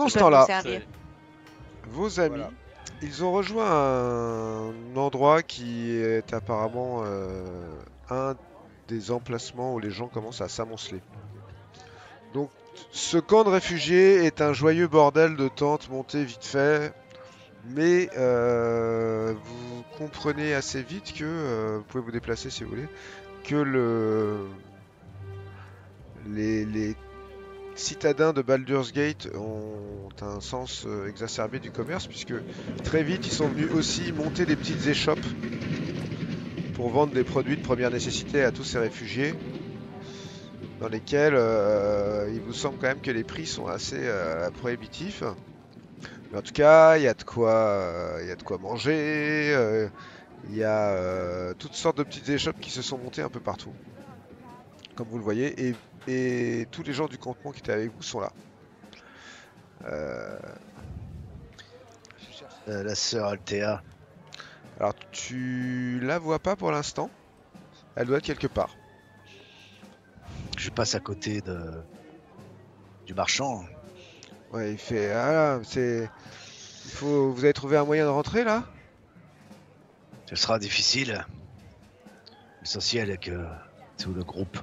pendant ce peuvent nous temps-là, servir. vos amis, Voilà. ils ont rejoint un endroit qui est apparemment un des emplacements où les gens commencent à s'amonceler. Donc, ce camp de réfugiés est un joyeux bordel de tentes montées vite fait, mais vous comprenez assez vite que, vous pouvez vous déplacer si vous voulez, que les citadins de Baldur's Gate ont un sens exacerbé du commerce, puisque très vite ils sont venus aussi monter des petites échoppes pour vendre des produits de première nécessité à tous ces réfugiés, dans lesquels il vous semble quand même que les prix sont assez prohibitifs. Mais en tout cas, il y a de quoi manger, il y a toutes sortes de petites échoppes qui se sont montées un peu partout, comme vous le voyez, et tous les gens du campement qui étaient avec vous sont là. Je cherche. La sœur Althea. Alors tu la vois pas pour l'instant, elle doit être quelque part. Je passe à côté du marchand. Ouais, il fait ah c'est vous avez trouvé un moyen de rentrer là? Ce sera difficile. L'essentiel est que tout le groupe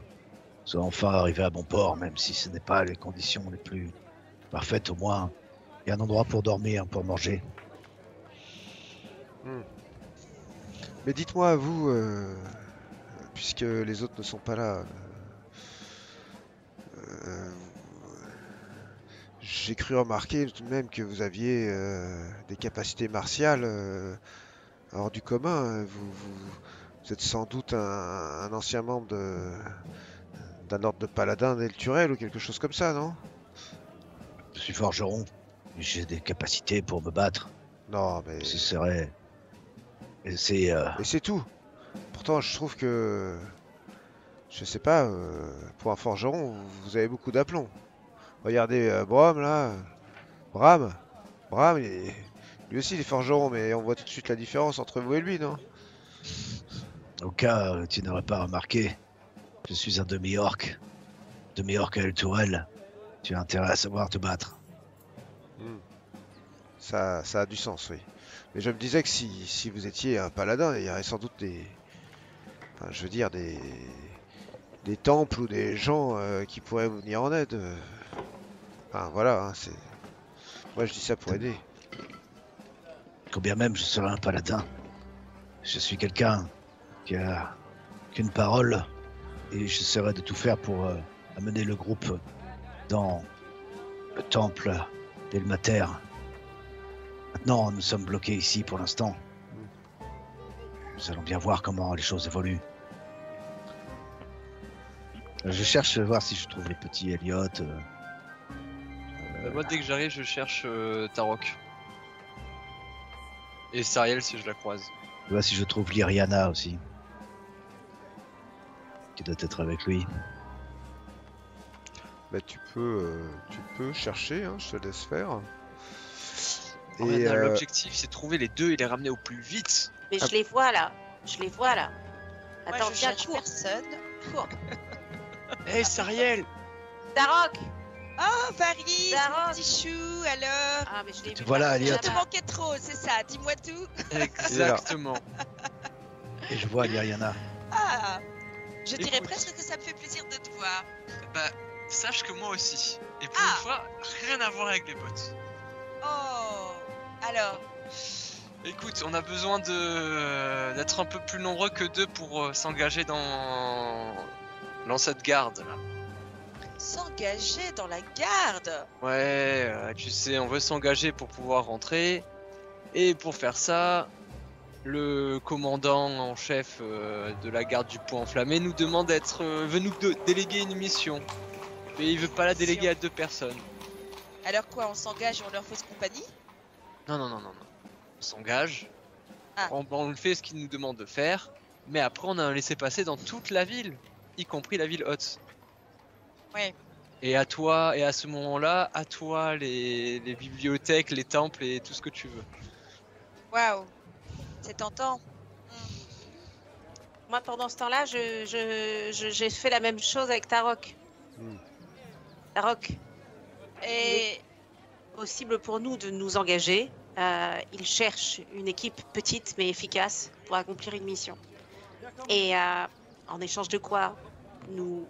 soit enfin arrivé à bon port, même si ce n'est pas les conditions les plus parfaites. Au moins, il y a un endroit pour dormir, pour manger. Mais dites-moi vous, puisque les autres ne sont pas là, euh, j'ai cru remarquer tout de même que vous aviez des capacités martiales hors du commun. Vous êtes sans doute un ancien membre d'un ordre de paladin d'Elturel ou quelque chose comme ça, non? Je suis forgeron. J'ai des capacités pour me battre. Non, mais... Ce serait... Et c'est... Et c'est tout. Pourtant, je trouve que... Je sais pas, pour un forgeron, vous avez beaucoup d'aplomb. Regardez Bram, là. Bram, lui aussi, il est forgeron, mais on voit tout de suite la différence entre vous et lui, non? Au cas où tu n'aurais pas remarqué, je suis un demi-orc. Demi-orc à El Tourelle. Tu as intérêt à savoir te battre. Ça a du sens, oui. Mais je me disais que si vous étiez un paladin, il y aurait sans doute enfin, je veux dire, des temples ou des gens qui pourraient vous venir en aide. Enfin, voilà, hein, c'est... Moi, je dis ça pour aider. Quand bien même je serai un paladin, je suis quelqu'un qui a qu'une parole et j'essaierai de tout faire pour amener le groupe dans le temple d'Elmater. Maintenant, nous sommes bloqués ici pour l'instant. Nous allons bien voir comment les choses évoluent. Je cherche à voir si je trouve les petits Elliot. Moi, dès que j'arrive, je cherche Tarok. Et Sariel si je la croise. Je vois si je trouve Lyriana aussi. Qui doit être avec lui. Bah, tu peux chercher, hein, je te laisse faire. Et l'objectif, c'est de trouver les deux et les ramener au plus vite. Mais je les vois là. Je les vois là. Moi, Attends, je viens, cherche cours. personne. Cours. Hé, Sariel! Tarok. Oh, Paris, Sarah. petit chou, alors. Ah, mais je l'ai Te vu. voilà, partout, Elliot. Je te là-bas. manquais trop, c'est ça, dis-moi tout. Exactement. Et je vois Lyriana. Ah, je dirais Écoute. presque que ça me fait plaisir de te voir. Bah, sache que moi aussi. Et pour Ah. une fois, rien à voir avec les potes. Oh, alors, Écoute, on a besoin d'être un peu plus nombreux que deux pour s'engager dans cette garde là. s'engager dans la garde. Ouais, tu sais, on veut s'engager pour pouvoir rentrer. Et pour faire ça, le commandant en chef de la garde du Pont Enflammé nous demande veut nous déléguer une mission. Mais il veut pas la déléguer à 2 personnes. Alors quoi, on s'engage et on leur fausse compagnie? Non. On s'engage. Ah. On le fait ce qu'il nous demande de faire. Mais après, on a un laissez-passer dans toute la ville, y compris la ville haute. Ouais. Et à toi, et à ce moment-là, à toi les bibliothèques, les temples et tout ce que tu veux. Waouh, c'est tentant. Moi, pendant ce temps-là, j'ai fait la même chose avec Tarok. Hmm. Tarok. Et possible pour nous de nous engager. Ils cherchent une équipe petite mais efficace pour accomplir une mission. Et en échange de quoi nous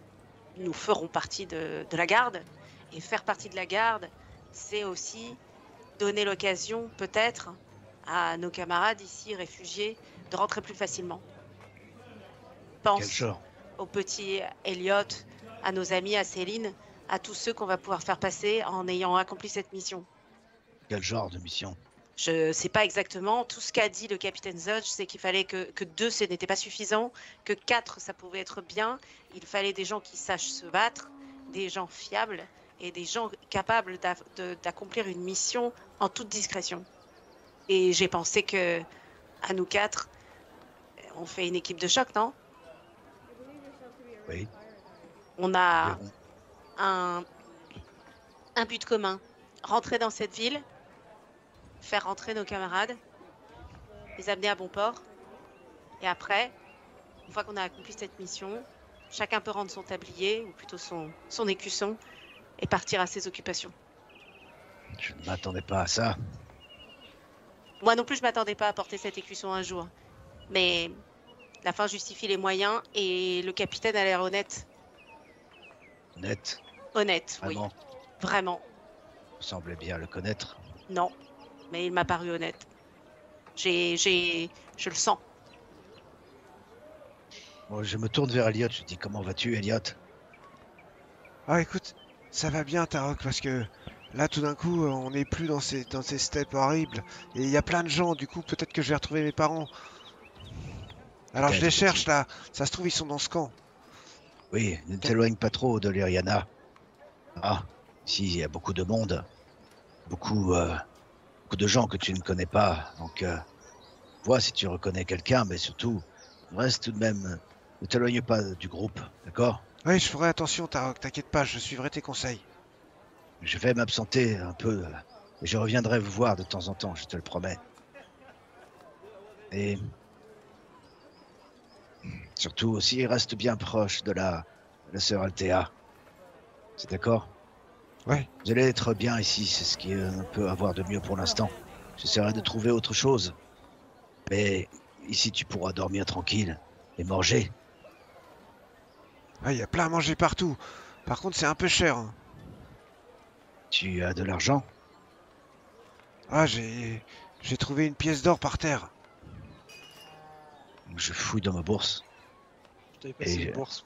ferons partie de la garde. Et faire partie de la garde, c'est aussi donner l'occasion, peut-être, à nos camarades ici réfugiés de rentrer plus facilement. Quel Pense genre? au petit Elliot, à nos amis, à Céline, à tous ceux qu'on va pouvoir faire passer en ayant accompli cette mission. Quel genre de mission? Je ne sais pas exactement. Tout ce qu'a dit le capitaine Zodge, c'est qu'il fallait que 2, ce n'était pas suffisant, que 4, ça pouvait être bien. Il fallait des gens qui sachent se battre, des gens fiables et des gens capables d'accomplir une mission en toute discrétion. Et j'ai pensé que, à nous 4, on fait une équipe de choc, non? Oui. On a Environ. un but commun. Rentrer dans cette ville, faire rentrer nos camarades, les amener à bon port. Et après, une fois qu'on a accompli cette mission, chacun peut rendre son tablier, ou plutôt son écusson, et partir à ses occupations. Je ne m'attendais pas à ça. Moi non plus, je m'attendais pas à porter cet écusson un jour. Mais la fin justifie les moyens, et le capitaine a l'air honnête. Net, Honnête, vraiment. oui. Vraiment. Vous semblez bien le connaître. Non. Mais il m'a paru honnête. Je le sens. Bon, je me tourne vers Elliot, je dis comment vas-tu Elliot? Ah, écoute, ça va bien, Tarok, parce que là, tout d'un coup, on n'est plus dans ces steppes horribles. Et il y a plein de gens, du coup, peut-être que je vais retrouver mes parents. Alors, je les cherche, là. Ça se trouve, ils sont dans ce camp. Oui, ne t'éloigne pas trop de l'Iriana. Ah, ici il y a beaucoup de monde. Beaucoup de gens que tu ne connais pas. Donc, vois si tu reconnais quelqu'un, mais surtout, reste tout de même. Ne t'éloigne pas du groupe, d'accord? Oui, je ferai attention, Tarok, t'inquiète pas, je suivrai tes conseils. Je vais m'absenter un peu, et je reviendrai vous voir de temps en temps, je te le promets. Et surtout aussi, reste bien proche de la sœur Althea. C'est d'accord? Ouais. Vous allez être bien ici, c'est ce qu'on peut avoir de mieux pour l'instant. J'essaierai de trouver autre chose. Mais ici, tu pourras dormir tranquille et manger. Ah, il y a plein à manger partout. Par contre, c'est un peu cher, hein. Tu as de l'argent? Ah, j'ai trouvé une pièce d'or par terre. Je fouille dans ma bourse. Je t'avais passé Et une bourse.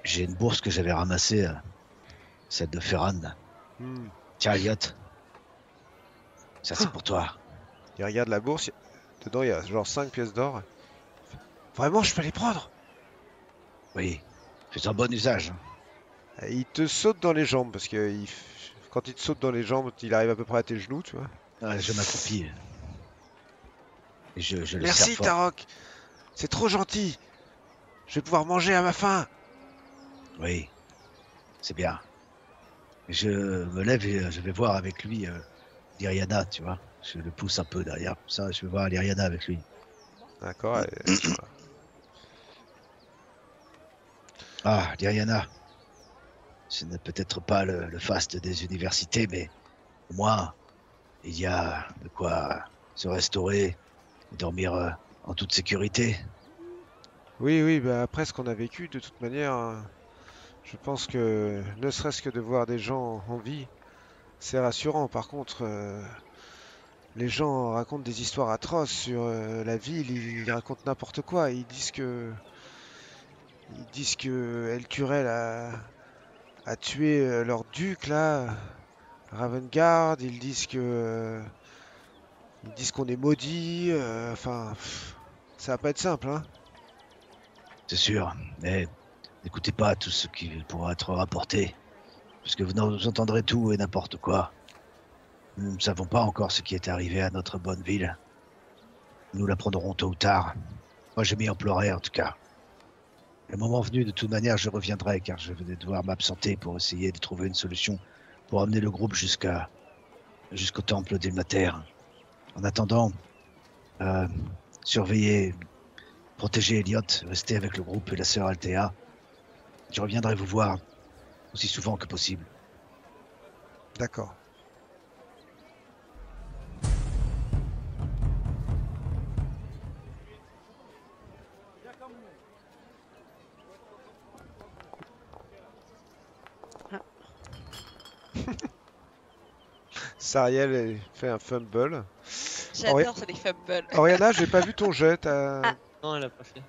J'ai une bourse que j'avais ramassée, celle de Ferran. Hmm. Tiens, Elliot. Ça, c'est pour toi. Il regarde la bourse. Dedans, il y a genre 5 pièces d'or. Vraiment, je peux les prendre? Oui, fais-en bon usage. Et il te saute dans les jambes, parce que quand il te saute dans les jambes, il arrive à peu près à tes genoux, tu vois. Ah, je m'accroupis. Et je le Merci, serre fort. Tarok. C'est trop gentil. Je vais pouvoir manger à ma faim. Oui, c'est bien. Je me lève et je vais voir avec lui l'Iriana, tu vois. Je le pousse un peu derrière. Ça, je vais voir l'Iriana avec lui. D'accord. Ah, l'Iriana. Ce n'est peut-être pas le faste des universités, mais au moins, il y a de quoi se restaurer et dormir en toute sécurité. Oui, bah après ce qu'on a vécu, de toute manière, je pense que ne serait-ce que de voir des gens en vie, c'est rassurant. Par contre, les gens racontent des histoires atroces sur la ville, ils racontent n'importe quoi. Ils disent que Elturel a tué leur duc là, Ravengard. Ils disent qu'on est maudit. Enfin, ça va pas être simple, hein. C'est sûr, mais n'écoutez pas tout ce qui pourra être rapporté, parce que vous entendrez tout et n'importe quoi. Nous ne savons pas encore ce qui est arrivé à notre bonne ville. Nous l'apprendrons tôt ou tard. Moi, je m'y emploierai en tout cas. Le moment venu, de toute manière, je reviendrai, car je vais devoir m'absenter pour essayer de trouver une solution pour amener le groupe jusqu'au temple d'Ilmater. En attendant, surveillez, protégez Elliot, restez avec le groupe et la sœur Althea. Je reviendrai vous voir aussi souvent que possible. D'accord. Sariel fait un fumble. J'adore les fumbles. Oriana, j'ai pas vu ton jet. Ah. Non, elle a pas fait.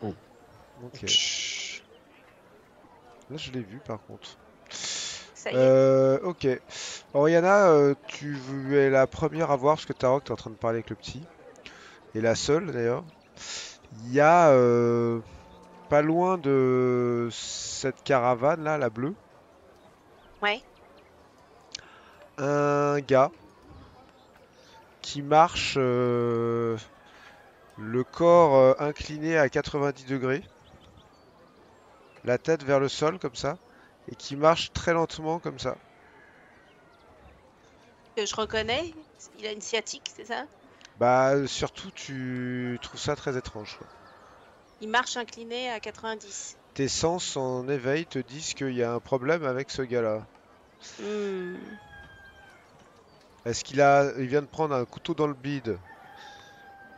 Ok. Chut. Là, je l'ai vu par contre. Ça y est. Ok. Oriana, tu es la première à voir parce que Tarok est en train de parler avec le petit. Et la seule d'ailleurs. Il y a pas loin de cette caravane là, la bleue, Ouais. un gars qui marche le corps incliné à 90 degrés, la tête vers le sol comme ça, et qui marche très lentement comme ça. Que je reconnais. Il a une sciatique, c'est ça? Bah surtout tu trouves ça très étrange, quoi. Il marche incliné à 90. Tes sens en éveil te disent qu'il y a un problème avec ce gars-là. Hmm. Est-ce il vient de prendre un couteau dans le bide?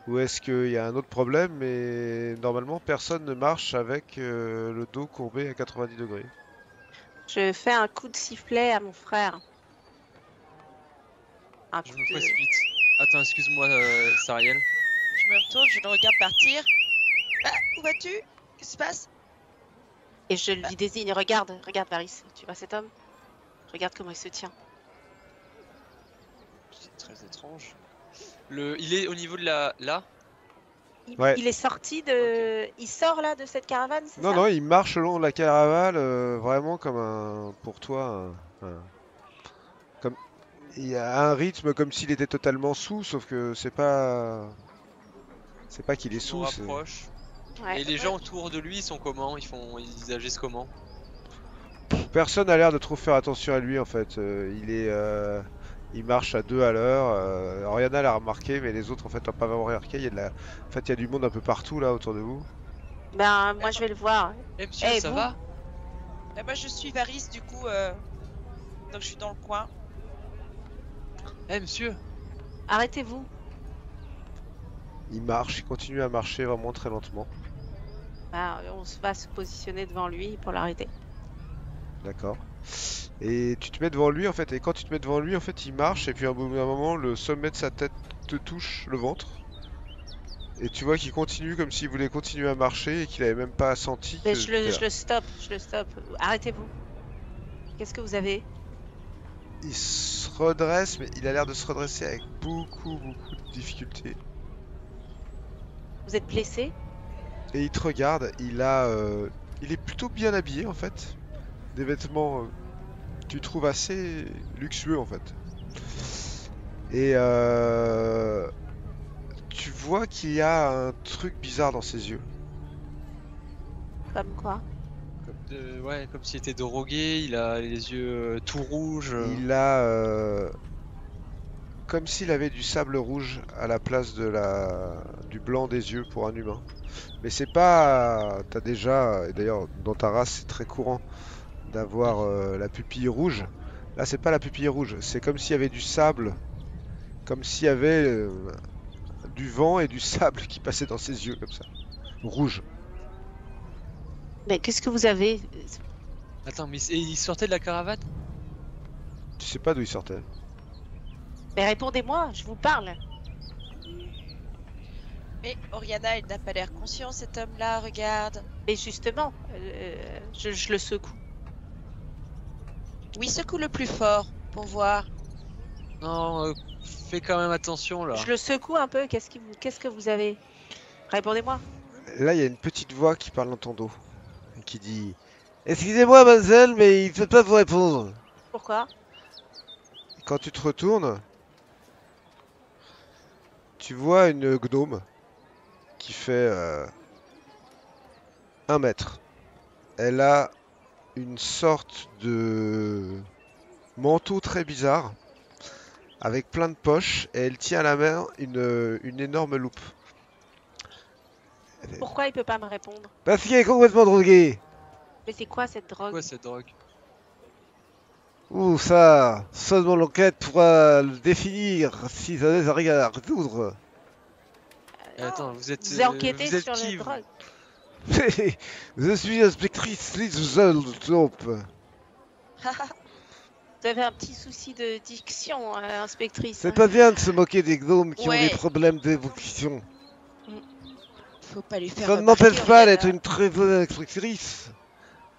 Ou est-ce qu'il y a un autre problème, mais normalement personne ne marche avec le dos courbé à 90 degrés. Je fais un coup de sifflet à mon frère. Un Je coup me de... précipite. Attends, excuse-moi, Sariel. Je me retourne, je le regarde partir. Ah, où vas-tu? Qu'est-ce qui se passe? Et je lui désigne. Regarde, regarde Varys. Tu vois cet homme? Regarde comment il se tient. C'est très étrange. Il est au niveau de la... Là? Ouais. Il est sorti de... Il sort là de cette caravane, c'est Non, ça? non, il marche le long de la caravane, vraiment comme un, pour toi, comme, il a un rythme comme s'il était totalement sous, sauf que c'est pas qu'il est Je me sous, c'est... rapproche. Ouais. Et les gens autour de lui, ils sont comment? Ils agissent comment? Personne n'a l'air de trop faire attention à lui en fait. Il marche à 2 à l'heure. Oriana l'a remarqué, mais les autres en fait n'ont pas vraiment remarqué. En fait, il y a du monde un peu partout là autour de vous. Ben, moi je vais le voir. Eh monsieur, Eh, ça vous va? Bah, moi je suis Varys du coup, donc je suis dans le coin. Eh monsieur? Arrêtez-vous. Il marche, il continue à marcher vraiment très lentement. Ben, on va se positionner devant lui pour l'arrêter. D'accord. Et tu te mets devant lui en fait. Et quand tu te mets devant lui, en fait, il marche. Et puis à un moment, le sommet de sa tête te touche le ventre. Et tu vois qu'il continue comme s'il voulait continuer à marcher et qu'il avait même pas senti Mais que je t'étais là. le stoppe, je le stoppe. Arrêtez-vous. Qu'est-ce que vous avez? Il se redresse, mais il a l'air de se redresser avec beaucoup de difficulté. Vous êtes blessé? Et il te regarde, il est plutôt bien habillé en fait. Des vêtements, tu trouves assez luxueux en fait. Et tu vois qu'il y a un truc bizarre dans ses yeux. Comme quoi? Ouais, comme s'il était drogué, il a les yeux tout rouges. Il a comme s'il avait du sable rouge à la place du blanc des yeux pour un humain. Mais c'est pas... T'as déjà... Et d'ailleurs, dans ta race, c'est très courant d'avoir la pupille rouge. Là, c'est pas la pupille rouge. C'est comme s'il y avait du sable. Comme s'il y avait du vent et du sable qui passait dans ses yeux, comme ça. Rouge. Mais qu'est-ce que vous avez? Attends, mais il sortait de la caravane? Tu sais pas d'où il sortait. Mais répondez-moi, je vous parle. Mais Oriana, il n'a pas l'air conscient cet homme-là, regarde. Mais justement, je le secoue. Oui, secoue le plus fort pour voir. Non, fais quand même attention là. Je le secoue un peu, qu'est-ce que vous avez? Répondez-moi. Là, il y a une petite voix qui parle dans ton dos. Et qui dit... Excusez-moi, mademoiselle, mais il ne peut pas vous répondre. Pourquoi? Quand tu te retournes, tu vois une gnome qui fait 1 mètre. Elle a une sorte de manteau très bizarre avec plein de poches et elle tient à la main une énorme loupe. Pourquoi il peut pas me répondre? Parce qu'il est complètement drogué. Mais c'est quoi cette drogue? Quoi cette drogue? Ouh, ça, seulement l'enquête pourra le définir si ça les arrive à résoudre. Attends, vous êtes, Vous avez enquêté vous êtes sur qui, les vous drogues. Je suis inspectrice Lizzolp. Vous avez un petit souci de diction, inspectrice. C'est hein. pas bien de se moquer des gnomes qui ont Ouais. des problèmes d'évocation. Faut pas lui faire Ça ne remarquer, m'empêche pas Oriana. d'être une très bonne inspectrice.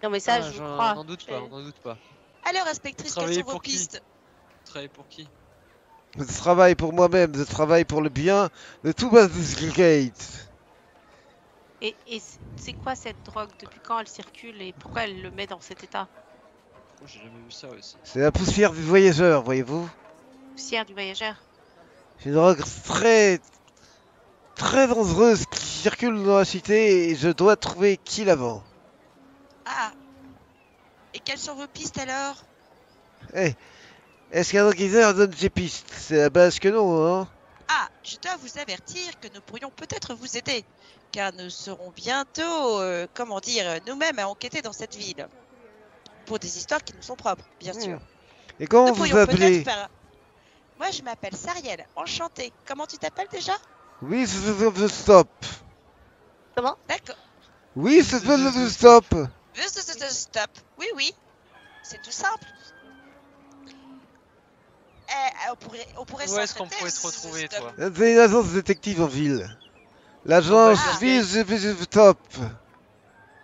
Non mais ça, Ah, je vous j'en crois. n'en doute pas, on n'en doute pas. Alors, inspectrice, quelles Travailler sont vos pour qui pistes? Travailler pour qui? Je travaille pour moi-même, je travaille pour le bien de tout Baldur's Gate. Et c'est quoi cette drogue? Depuis quand elle circule et pourquoi elle le met dans cet état? Oh, j'ai jamais vu ça aussi. C'est la poussière du voyageur, voyez-vous. Poussière du voyageur. C'est une drogue très dangereuse qui circule dans la cité et je dois trouver qui la vend. Ah. Et quelles sont vos pistes alors? Eh, est-ce qu'un enquêteur donne ses pistes? C'est la base que non, hein. Ah, je dois vous avertir que nous pourrions peut-être vous aider, car nous serons bientôt, comment dire, nous-mêmes à enquêter dans cette ville. Pour des histoires qui nous sont propres, bien sûr. Et comment Nous vous pourrions appelez? peut-être faire... Moi, je m'appelle Sariel, enchantée. Comment tu t'appelles déjà? Oui, c'est stop. Comment? D'accord. Oui, c'est le stop. Stop. Oui, oui. C'est tout simple. On pourrait Où est-ce qu'on s'entraider, pourrait te retrouver, stop. toi? C'est une agence de détective en ville. L'agence Baldur's vise stop.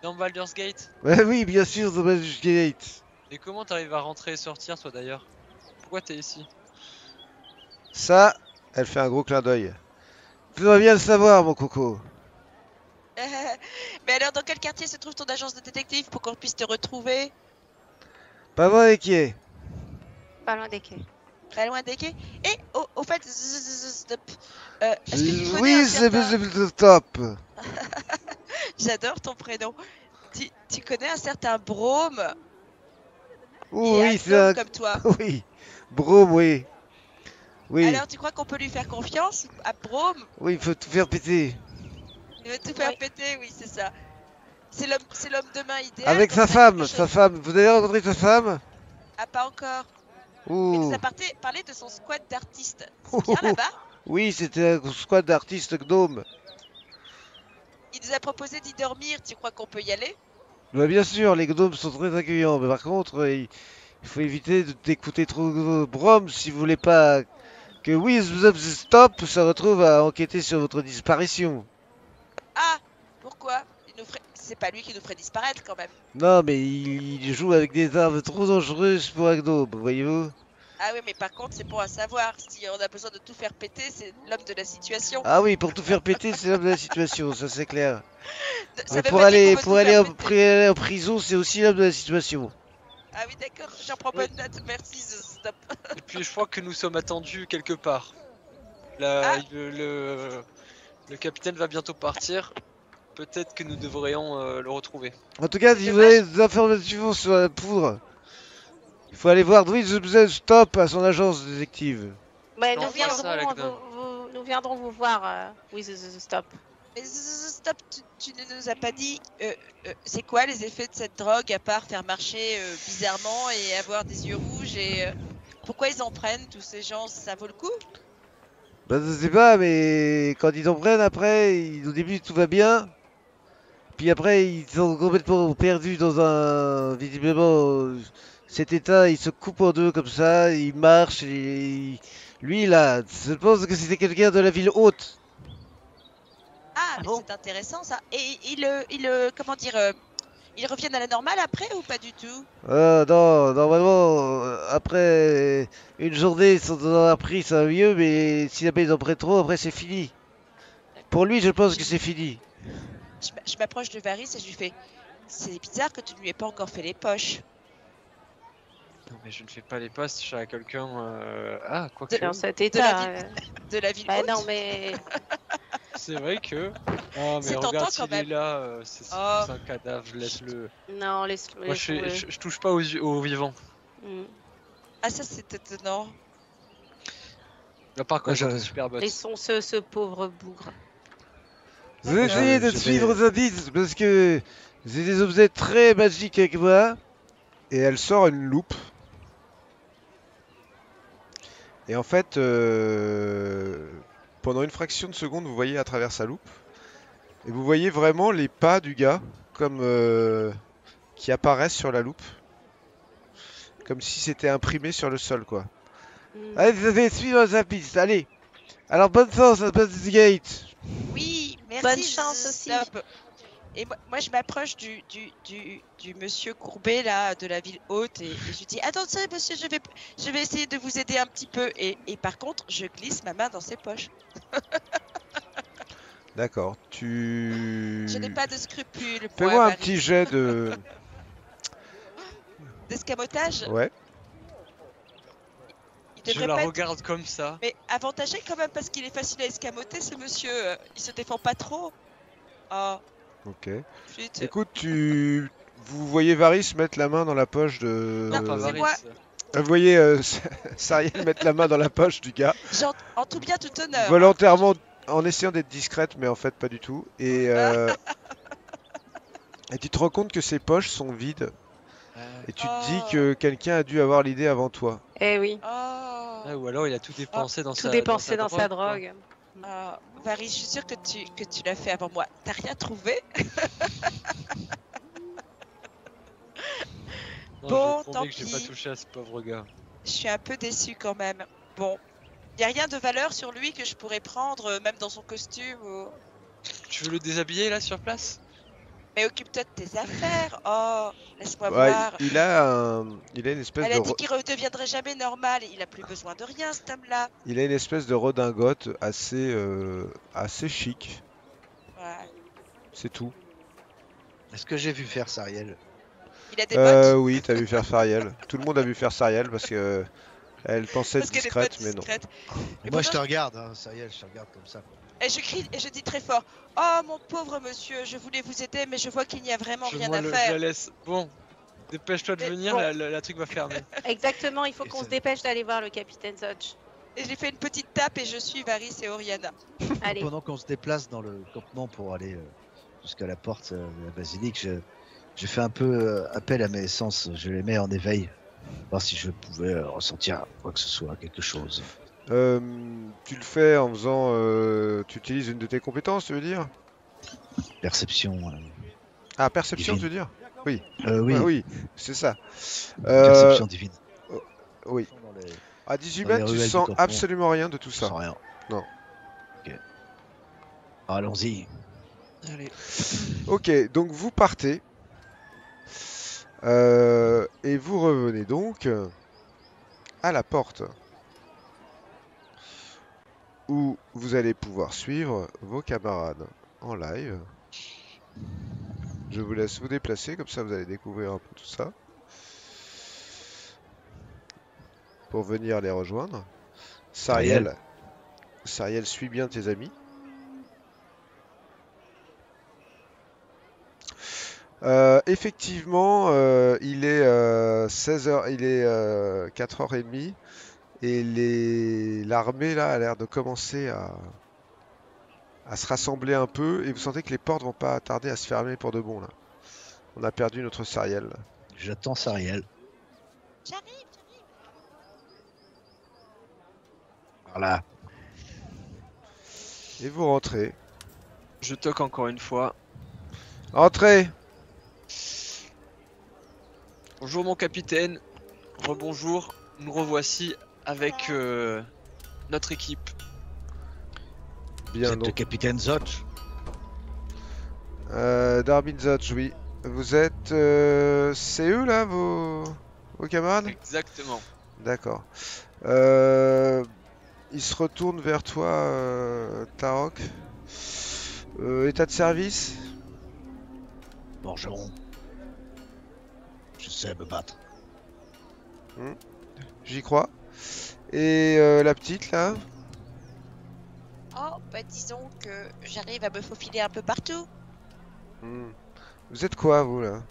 Dans Baldur's Gate? Ouais, oui, bien sûr, dans Baldur's Gate. Et comment t'arrives à rentrer et sortir, toi, d'ailleurs? Pourquoi t'es ici? Ça, elle fait un gros clin d'œil. Tu dois bien le savoir, mon coco. Mais alors, dans quel quartier se trouve ton agence de détective pour qu'on puisse te retrouver? Pas loin des quais. Pas loin des quais. Pas loin des quais? Et au fait, stop. Est-ce que tu connais Oui, un c'est certain... le stop. J'adore ton prénom. Tu connais un certain Brome? Oh, Et oui, un c'est un... homme comme toi. Oui. Brome, oui. Oui. Alors, tu crois qu'on peut lui faire confiance à Brome? Oui, il faut tout faire péter. Il va tout faire Oui. péter, oui, c'est ça. C'est l'homme de main idéal. Avec comme sa ça, femme, quelque sa chose- femme. Vous avez rencontré sa femme? Ah, pas encore. Il Ouh. nous a parlé de son squad d'artistes. C'est bien là-bas? Oui, c'était un squad d'artistes gnomes. Il nous a proposé d'y dormir. Tu crois qu'on peut y aller? Bah, bien sûr, les gnomes sont très accueillants, mais par contre, il faut éviter d'écouter trop Brom si vous voulez pas que Wizard Stop se retrouve à enquêter sur votre disparition. Ah, pourquoi? C'est pas lui qui nous ferait disparaître quand même. Non, mais il joue avec des armes trop dangereuses pour un gnome, voyez-vous? Ah oui, mais par contre, c'est bon à savoir. Si on a besoin de tout faire péter, c'est l'homme de la situation. Ah oui, pour tout faire péter, c'est l'homme de la situation, ça c'est clair. Ça Mais veut pour pas dire aller, qu'on veut tout faire péter. aller en prison, c'est aussi l'homme de la situation. Ah oui, d'accord, j'en prends bonne note. Merci, stop. Et puis je crois que nous sommes attendus quelque part. Là, Ah. le capitaine va bientôt partir. Peut-être que nous devrions le retrouver. En tout cas, si vous avez des informations sur la poudre, il faut aller voir Wizard Stop à son agence détective. Ouais, Non, nous, pas viendrons, ça, la gnome. nous viendrons vous voir, oui, stop. Mais stop, tu ne nous as pas dit c'est quoi les effets de cette drogue à part faire marcher bizarrement et avoir des yeux rouges et pourquoi ils en prennent tous ces gens, ça vaut le coup? Bah je sais pas, mais quand ils en prennent après, au début tout va bien. Puis après ils sont complètement perdus dans un... Visiblement, cet état, il se coupe en deux comme ça, il marche et... Lui là, je pense que c'était quelqu'un de la ville haute. Ah, mais bon? c'est intéressant ça. Et comment dire, ils reviennent à la normale après ou pas du tout? Non, normalement, après une journée sans en avoir pris, ça va mieux, mais si jamais ils en prennent trop, après c'est fini. Pour lui, je pense que c'est fini. Je m'approche de Varys et je lui fais c'est bizarre que tu ne lui aies pas encore fait les poches. Non mais je ne fais pas les postes chez quelqu'un... Ah, quoi que... Dans cet la état. ville. De la ville Bah haute. non, mais C'est vrai que... Oh mais C'est tentant regarde quand s'il est même. là, c'est Oh. un cadavre, laisse-le. non, laisse-le. Moi je touche pas aux vivants. Ah ça c'est étonnant. Là par contre, Ouais, c'est super botte. Laissons ce pauvre bougre. Je vais essayer de je suivre vais- vos indices parce que j'ai des objets très magiques avec moi. Et elle sort une loupe. Et en fait, pendant une fraction de seconde, vous voyez à travers sa loupe. Et vous voyez vraiment les pas du gars comme qui apparaissent sur la loupe. Comme si c'était imprimé sur le sol, quoi. Hmm. Allez, vous allez suivre sa piste, allez. Alors, bonne chance à Space Gate. Oui, merci. Bonne chance aussi. Stop. Et moi, je m'approche du monsieur courbé là de la ville haute et je lui dis attention monsieur, je vais essayer de vous aider un petit peu et par contre je glisse ma main dans ses poches. D'accord, tu... Je n'ai pas de scrupules. Fais-moi un petit jet de... d'escamotage. Ouais. Il Je devrait la pas être- regarde comme ça. Mais avantagé quand même parce qu'il est facile à escamoter ce monsieur. Il se défend pas trop. Oh, Ok. flûte. Écoute, vous voyez Varys mettre la main dans la poche de... Non, pas c'est Varys. moi. Vous voyez Sariel mettre la main dans la poche du gars, En tout bien, tout honneur. volontairement, en essayant d'être discrète, mais en fait pas du tout. Et tu te rends compte que ses poches sont vides. Et tu te dis que quelqu'un a dû avoir l'idée avant toi. Eh oui, Oh. Ouais, ou alors il a tout dépensé dans tout sa dépensé dans sa quoi. drogue. Ah, Varys, je suis sûre que tu l'as fait avant moi. T'as rien trouvé? Non, Bon, je tant promets que j'ai pas pis. touché à ce pauvre gars. Je suis un peu déçue quand même. Bon, y a rien de valeur sur lui que je pourrais prendre, même dans son costume ou... Tu veux le déshabiller là sur place? Mais occupe-toi de tes affaires. Oh, laisse-moi Ouais, voir. il a une espèce Elle de a dit qu'il redeviendrait jamais normal. Il a plus besoin de rien, cet homme-là. il a une espèce de redingote assez chic. Ouais. C'est tout. Est-ce que j'ai vu faire Sariel? Il a des bottes. Oui, t'as vu faire Sariel. Tout le monde a vu faire Sariel parce que elle pensait être Parce qu'elle est discrète, pas mais non. discrète. Et Et moi je te pourtant- regarde, hein, Sariel, je te regarde comme ça. quoi. Et je crie et je dis très fort. Oh mon pauvre monsieur, je voulais vous aider, mais je vois qu'il n'y a vraiment rien à Je la faire. laisse. Bon, dépêche-toi de Mais venir, bon. la truc va fermer. Exactement, il faut Et qu'on ça- se dépêche d'aller voir le capitaine Zodge. Et j'ai fait une petite tape et je suis Varys et Oriana. Allez, Pendant qu'on se déplace dans le campement pour aller jusqu'à la porte de la basilique, je fais un peu appel à mes sens. Je les mets en éveil, voir si je pouvais ressentir quoi que ce soit, quelque chose. Tu le fais en faisant. Tu utilises une de tes compétences, tu veux dire? Perception. Ah, perception, Divine. tu veux dire? Oui. Oui, Ouais, oui, c'est ça. perception divine. Oui. Dans les- À 18 Dans les mètres, tu ruelles du sens campement. absolument rien de tout Sans ça. rien. Non. Ok. Allons-y. Allez. Ok, donc vous partez. Et vous revenez donc à la porte. Où vous allez pouvoir suivre vos camarades en live. Je vous laisse vous déplacer, comme ça vous allez découvrir un peu tout ça. Pour venir les rejoindre. Sariel. Sariel, suis bien tes amis. Effectivement, il est 16h, il est 4h30 et l'armée là a l'air de commencer à se rassembler un peu et vous sentez que les portes vont pas tarder à se fermer pour de bon là. On a perdu notre Sariel. J'attends Sariel. J'arrive. Voilà. Et vous rentrez. Je toque encore une fois. Entrez! Bonjour mon capitaine. Rebonjour. Nous revoici avec notre équipe. Vous Bien êtes le donc. capitaine Zotch. Darbin Zotch, oui. Vous êtes... c'est eux là, vos camarades? Exactement. D'accord. Il se retourne vers toi, Tarok. État de service? Forgeron. Je sais me battre. J'y crois. Et la petite là? Oh, bah disons que j'arrive à me faufiler un peu partout. Hmm. Vous êtes quoi vous là?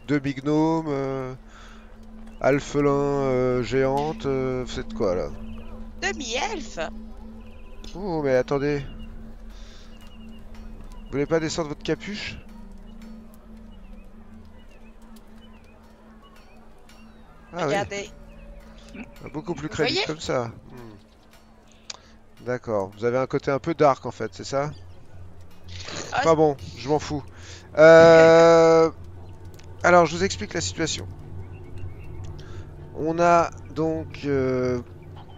Deux big gnomes, alphelin géante, vous êtes quoi là? Demi-elfe. Oh mais attendez. Vous voulez pas descendre votre capuche? Ah oui. Regardez. Beaucoup plus Vous crédible voyez comme ça. D'accord. Vous avez un côté un peu dark en fait, c'est ça? Ah, Enfin bon, je m'en fous. Alors, je vous explique la situation. On a donc...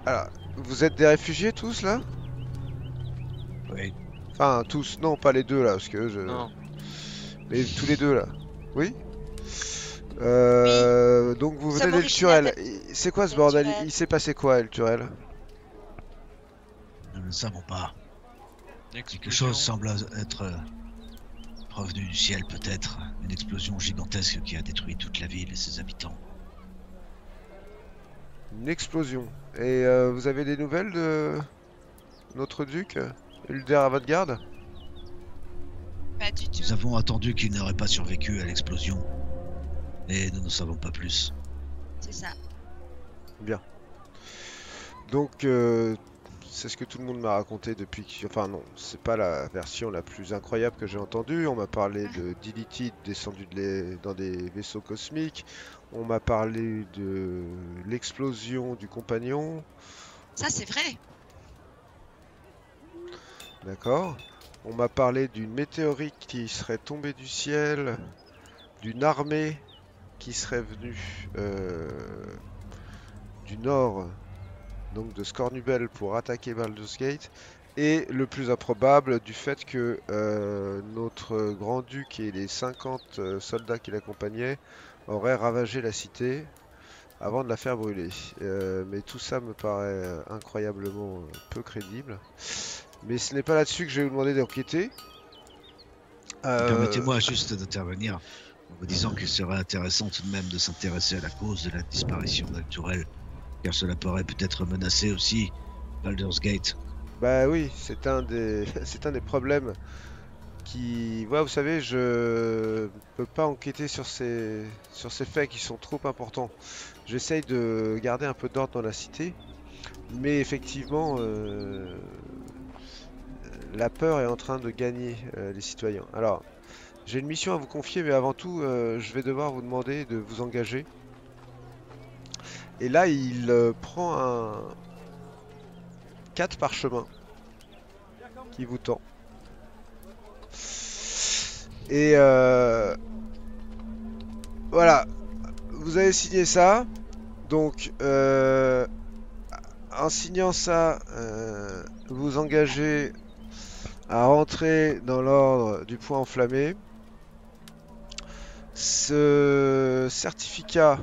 Alors, vous êtes des réfugiés tous là? Oui. Enfin, tous. Non, pas les deux là, parce que je... Non. Mais tous les deux là. Oui? Donc vous Nous venez sommes d'El Turel. originaires C'est quoi ce d'El bordel? Turel. Il s'est passé quoi, El Turel? Nous ne savons pas. Quelque Explosion. chose semble être revenu du ciel, peut-être. Une explosion gigantesque qui a détruit toute la ville et ses habitants. Une explosion. Et vous avez des nouvelles de notre duc, Ulder Avant-Garde? Pas du tout. Nous avons attendu qu'il n'aurait pas survécu à l'explosion. Et nous ne savons pas plus. C'est ça. Donc, c'est ce que tout le monde m'a raconté depuis que... Enfin non, c'est pas la version la plus incroyable que j'ai entendue. On m'a parlé de Dilithid descendu dans des vaisseaux cosmiques. On m'a parlé de l'explosion du compagnon. Ça, c'est vrai. D'accord. On m'a parlé d'une météorite qui serait tombée du ciel, d'une armée qui serait venue du nord, donc de Scornubel, pour attaquer Baldur's Gate, et le plus improbable du fait que notre grand-duc et les 50 soldats qui l'accompagnaient auraient ravagé la cité avant de la faire brûler. Mais tout ça me paraît incroyablement peu crédible. Mais ce n'est pas là-dessus que je vais vous demander d'enquêter. Permettez-moi juste d'intervenir en vous disant qu'il serait intéressant tout de même de s'intéresser à la cause de la disparition d'Alturel, car cela pourrait peut-être menacer aussi Baldur's Gate. Bah oui, c'est un des, c'est un des problèmes qui... Ouais, vous savez, je peux pas enquêter sur ces faits qui sont trop importants. J'essaye de garder un peu d'ordre dans la cité, mais effectivement, la peur est en train de gagner les citoyens. Alors, j'ai une mission à vous confier, mais avant tout, je vais devoir vous demander de vous engager. Et là, il prend un 4 parchemins qui vous tend. Et voilà, vous avez signé ça. Donc, en signant ça, vous engagez à rentrer dans l'ordre du point enflammé. Ce certificat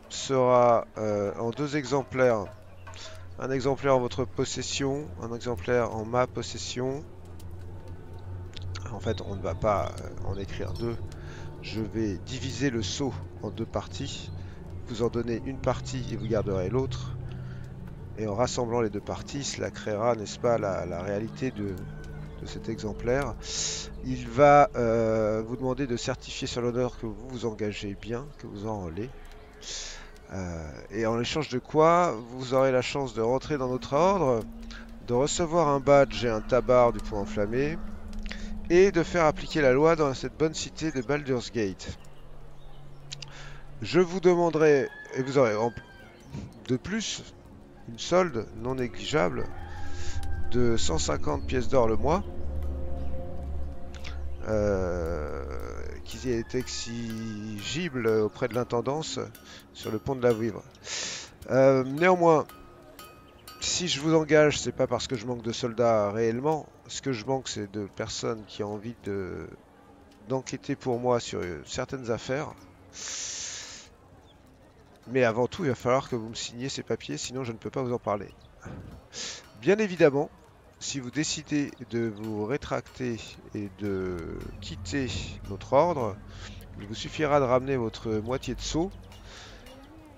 sera en 2 exemplaires. Un exemplaire en votre possession, un exemplaire en ma possession. En fait, on ne va pas en écrire 2. Je vais diviser le sceau en 2 parties. Vous en donnez une partie et vous garderez l'autre. Et en rassemblant les 2 parties, cela créera, n'est-ce pas, la réalité de cet exemplaire. Il va vous demander de certifier sur l'honneur que vous vous engagez bien, que vous enrôlez. Et en échange de quoi, vous aurez la chance de rentrer dans notre ordre, de recevoir un badge et un tabard du point enflammé, et de faire appliquer la loi dans cette bonne cité de Baldur's Gate. Je vous demanderai, et vous aurez de plus une solde non négligeable de 150 pièces d'or le mois, qui est exigible auprès de l'intendance sur le pont de la Vouivre. Néanmoins, si je vous engage, c'est pas parce que je manque de soldats réellement. Ce que je manque, c'est de personnes qui ont envie d'enquêter pour moi sur certaines affaires. Mais avant tout, il va falloir que vous me signiez ces papiers, sinon je ne peux pas vous en parler. Bien évidemment, si vous décidez de vous rétracter et de quitter notre ordre, il vous suffira de ramener votre moitié de sceau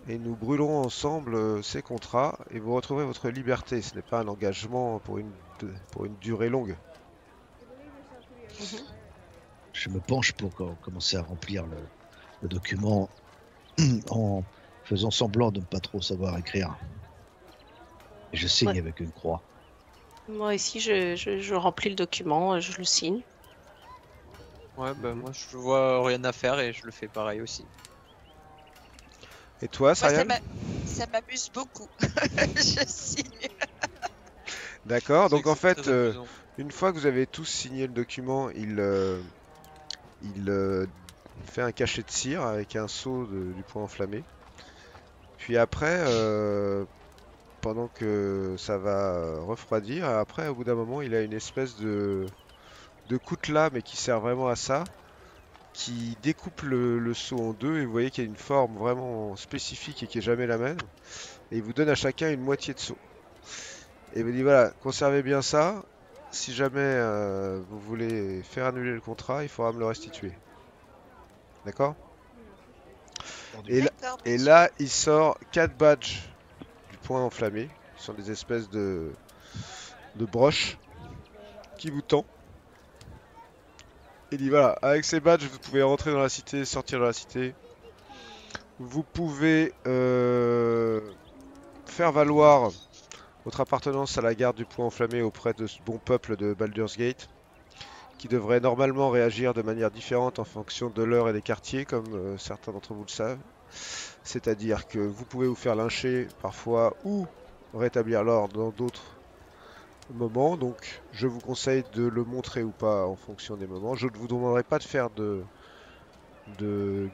et nous brûlerons ensemble ces contrats et vous retrouverez votre liberté. Ce n'est pas un engagement pour une durée longue. Je me penche pour commencer à remplir le document en faisant semblant de ne pas trop savoir écrire. Et je signe avec une croix. Moi ici, je remplis le document, je le signe. Ouais, bah moi je vois rien à faire et je le fais pareil aussi. Et toi, Moi, Sariel? ça m'amuse beaucoup. Je signe. D'accord, donc en C'est fait, très amusant. une fois que vous avez tous signé le document, il fait un cachet de cire avec un seau du poing enflammé. Puis après, pendant que ça va refroidir, après, au bout d'un moment, il a une espèce de coutelas, mais qui sert vraiment à ça, qui découpe le seau en deux, et vous voyez qu'il y a une forme vraiment spécifique et qui est jamais la même. Et il vous donne à chacun une moitié de seau. Et il vous dit voilà, conservez bien ça. Si jamais vous voulez faire annuler le contrat, il faudra me le restituer. D'accord? Et là, D'accord, et monsieur. là, il sort 4 badges du poing enflammé. Ce sont des espèces de broches qui vous tend. Il dit voilà, avec ces badges, vous pouvez rentrer dans la cité, sortir de la cité. Vous pouvez faire valoir votre appartenance à la garde du poing enflammé auprès de ce bon peuple de Baldur's Gate, qui devrait normalement réagir de manière différente en fonction de l'heure et des quartiers, comme certains d'entre vous le savent. C'est-à-dire que vous pouvez vous faire lyncher parfois ou rétablir l'ordre dans d'autres moments. Donc je vous conseille de le montrer ou pas en fonction des moments. Je ne vous demanderai pas de faire de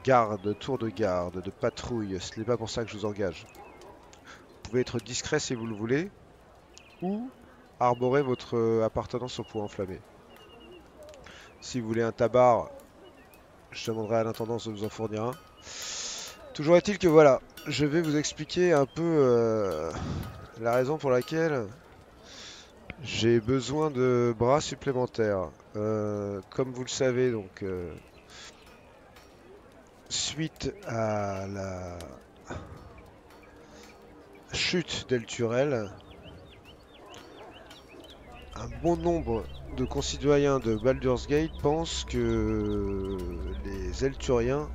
garde, tour de garde, de patrouille. Ce n'est pas pour ça que je vous engage. Vous pouvez être discret si vous le voulez, ou arborer votre appartenance au poing enflammé. Si vous voulez un tabac, je demanderai à l'intendance de vous en fournir un. Toujours est-il que voilà, je vais vous expliquer un peu la raison pour laquelle j'ai besoin de bras supplémentaires. Comme vous le savez, donc suite à la chute d'El Turel, un bon nombre de concitoyens de Baldur's Gate pensent que les Elturiens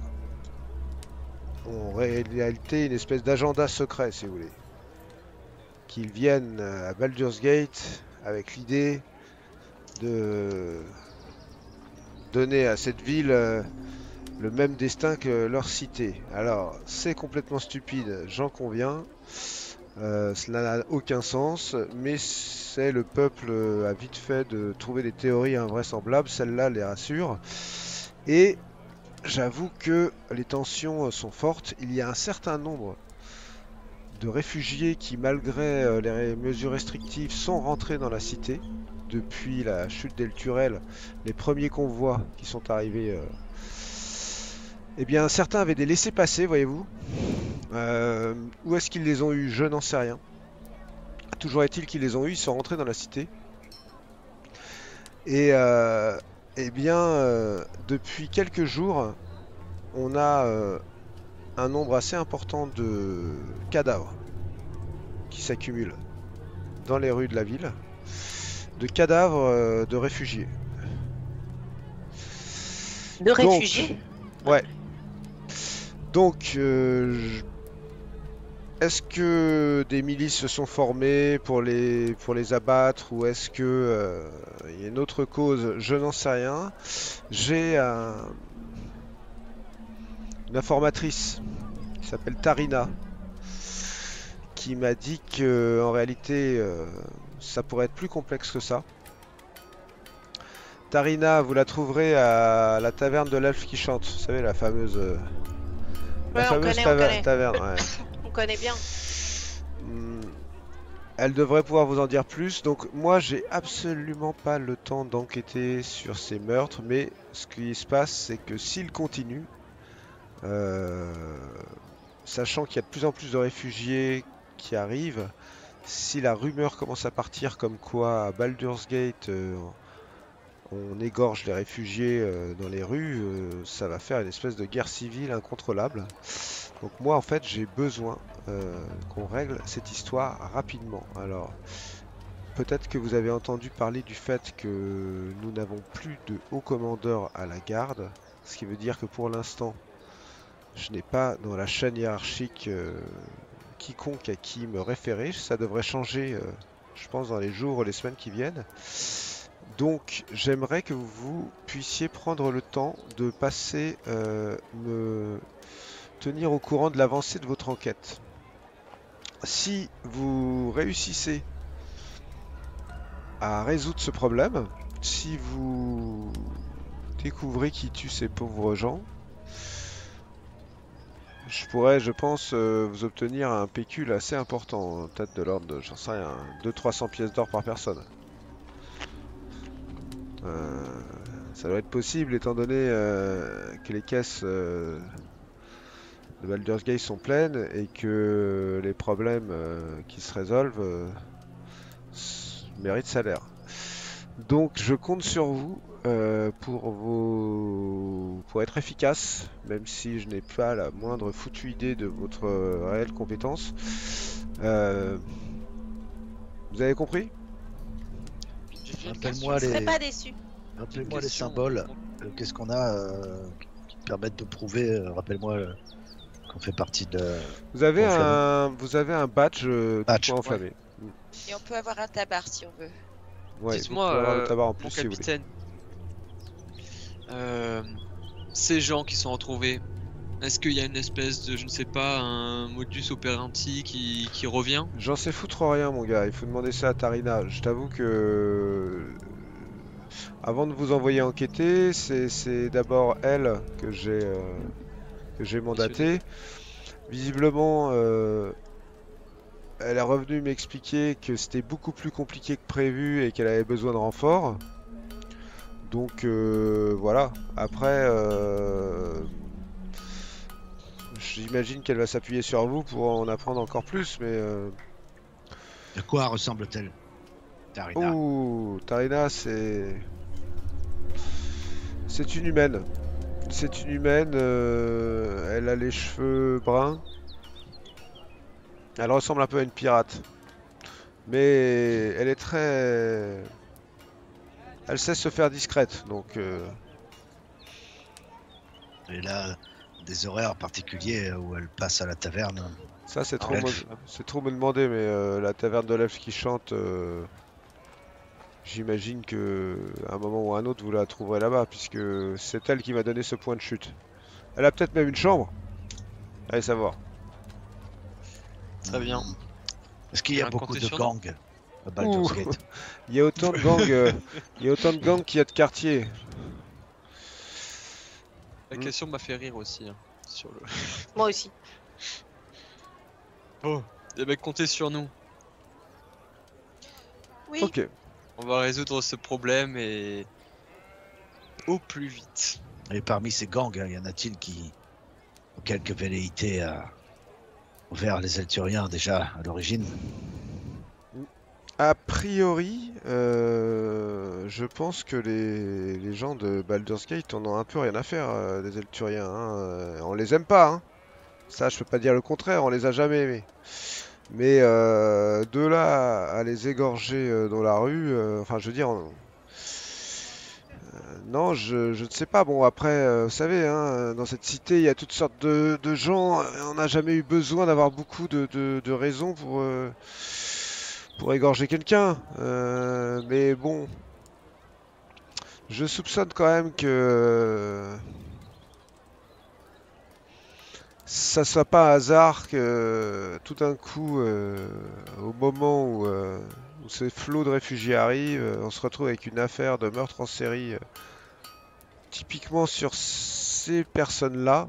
ont en réalité une espèce d'agenda secret, si vous voulez. Qu'ils viennent à Baldur's Gate avec l'idée de donner à cette ville le même destin que leur cité. Alors, c'est complètement stupide, j'en conviens. Cela n'a aucun sens, mais c'est le peuple a vite fait de trouver des théories invraisemblables, celle-là les rassure. Et j'avoue que les tensions sont fortes. Il y a un certain nombre de réfugiés qui, malgré les mesures restrictives, sont rentrés dans la cité. Depuis la chute d'El Turel, les premiers convois qui sont arrivés, eh bien certains avaient des laissez-passer, voyez-vous. Où est-ce qu'ils les ont eus? Je n'en sais rien. Toujours est-il qu'ils les ont eus, ils sont rentrés dans la cité. Et eh bien, depuis quelques jours, on a un nombre assez important de cadavres qui s'accumulent dans les rues de la ville. De cadavres de réfugiés. De réfugiés? Ouais. Donc, est-ce que des milices se sont formées pour les abattre, ou est-ce que il y a une autre cause? Je n'en sais rien. J'ai une informatrice qui s'appelle Tarina qui m'a dit que en réalité ça pourrait être plus complexe que ça. Tarina, vous la trouverez à la taverne de l'elfe qui chante, vous savez, la fameuse Ouais, on connaît. taverne. Ouais. On connaît bien. Elle devrait pouvoir vous en dire plus. Donc moi, j'ai absolument pas le temps d'enquêter sur ces meurtres, mais ce qui se passe, c'est que s'ils continuent, sachant qu'il y a de plus en plus de réfugiés qui arrivent, si la rumeur commence à partir comme quoi à Baldur's Gate on égorge les réfugiés dans les rues, ça va faire une espèce de guerre civile incontrôlable. Donc moi en fait j'ai besoin qu'on règle cette histoire rapidement. Alors peut-être que vous avez entendu parler du fait que nous n'avons plus de haut commandeur à la garde, ce qui veut dire que pour l'instant je n'ai pas dans la chaîne hiérarchique quiconque à qui me référer. Ça devrait changer je pense dans les jours ou les semaines qui viennent. Donc j'aimerais que vous puissiez prendre le temps de passer me tenir au courant de l'avancée de votre enquête. si vous réussissez à résoudre ce problème, si vous découvrez qui tue ces pauvres gens, je pourrais, je pense, vous obtenir un pécule assez important, peut-être de l'ordre de, j'en sais rien, 200-300 pièces d'or par personne. Ça doit être possible étant donné que les caisses de Baldur's Gate sont pleines et que les problèmes qui se résolvent méritent salaire. Donc je compte sur vous pour être efficace, même si je n'ai pas la moindre foutue idée de votre réelle compétence. Vous avez compris? J'ai Rappelle-moi Je serais les, pas déçu. rappelle-moi les Question. symboles. Qu'est-ce qu'on a qui permettent de prouver, rappelle-moi, qu'on fait partie de... Vous avez Point enflammé. vous avez un badge du Badge, point enflammé. Et on peut avoir un tabac si on veut. Ouais, vous Dites-moi, pouvez avoir le tabac en plus mon si vous voulez. capitaine, ces gens qui sont retrouvés, est-ce qu'il y a une espèce de, je ne sais pas, un modus operandi qui revient? J'en sais foutre rien, mon gars. Il faut demander ça à Tarina. Je t'avoue que avant de vous envoyer enquêter, c'est d'abord elle que j'ai mandatée. Visiblement, elle est revenue m'expliquer que c'était beaucoup plus compliqué que prévu et qu'elle avait besoin de renfort. Donc voilà. Après, j'imagine qu'elle va s'appuyer sur vous pour en apprendre encore plus, mais De quoi ressemble-t-elle, Tarina? oh, Tarina, c'est une humaine. C'est une humaine. Elle a les cheveux bruns. Elle ressemble un peu à une pirate, mais elle est très. Elle sait se faire discrète, donc Elle a des horaires particuliers où elle passe à la taverne. ça c'est trop, Elfe. c'est trop me demander, mais la taverne de l'elfe qui chante, j'imagine que à un moment ou à un autre vous la trouverez là-bas, puisque c'est elle qui m'a donné ce point de chute. Elle a peut-être même une chambre. Allez savoir. Très bien. Est-ce qu'il y a Bien beaucoup compté de sur nous. gangs à Baldur's Ouh. Gate? Il y a autant de gangs, il y a autant de gangs qu'il y a de quartiers. La question m'a fait rire aussi. Hein, sur le... Moi aussi. Oh, eh ben, comptez sur nous. Oui. Ok. On va résoudre ce problème et au plus vite. Et parmi ces gangs, y en a-t-il qui ont quelques velléités envers les Elturiens déjà à l'origine? A priori, je pense que les gens de Baldur's Gate en ont un peu rien à faire des Elturiens. Hein. On les aime pas. Hein. Ça, je peux pas dire le contraire. On les a jamais aimés. Mais de là à les égorger dans la rue, enfin, je veux dire, non, je ne sais pas. Bon, après, vous savez, hein, dans cette cité, il y a toutes sortes de gens. On n'a jamais eu besoin d'avoir beaucoup de raisons pour égorger quelqu'un. Mais bon, je soupçonne quand même que ça soit pas un hasard que tout d'un coup, au moment où ces flots de réfugiés arrivent, on se retrouve avec une affaire de meurtre en série typiquement sur ces personnes-là.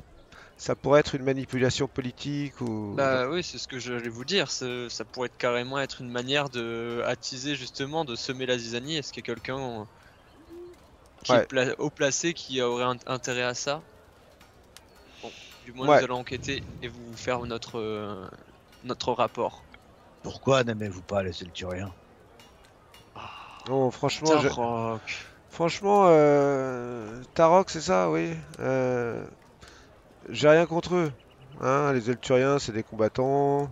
Ça pourrait être une manipulation politique ou... Bah oui, c'est ce que j'allais vous dire. Ça pourrait carrément être une manière de attiser justement, de semer la zizanie. Est-ce qu'il y a quelqu'un qui Ouais. est haut placé qui aurait intérêt à ça? Bon, du moins Ouais. nous allons enquêter et vous faire notre rapport. Pourquoi n'aimez-vous pas les Elturiens? Non, franchement, Tarok. franchement, Tarok, c'est ça, oui. J'ai rien contre eux. Hein, les Elturiens, c'est des combattants.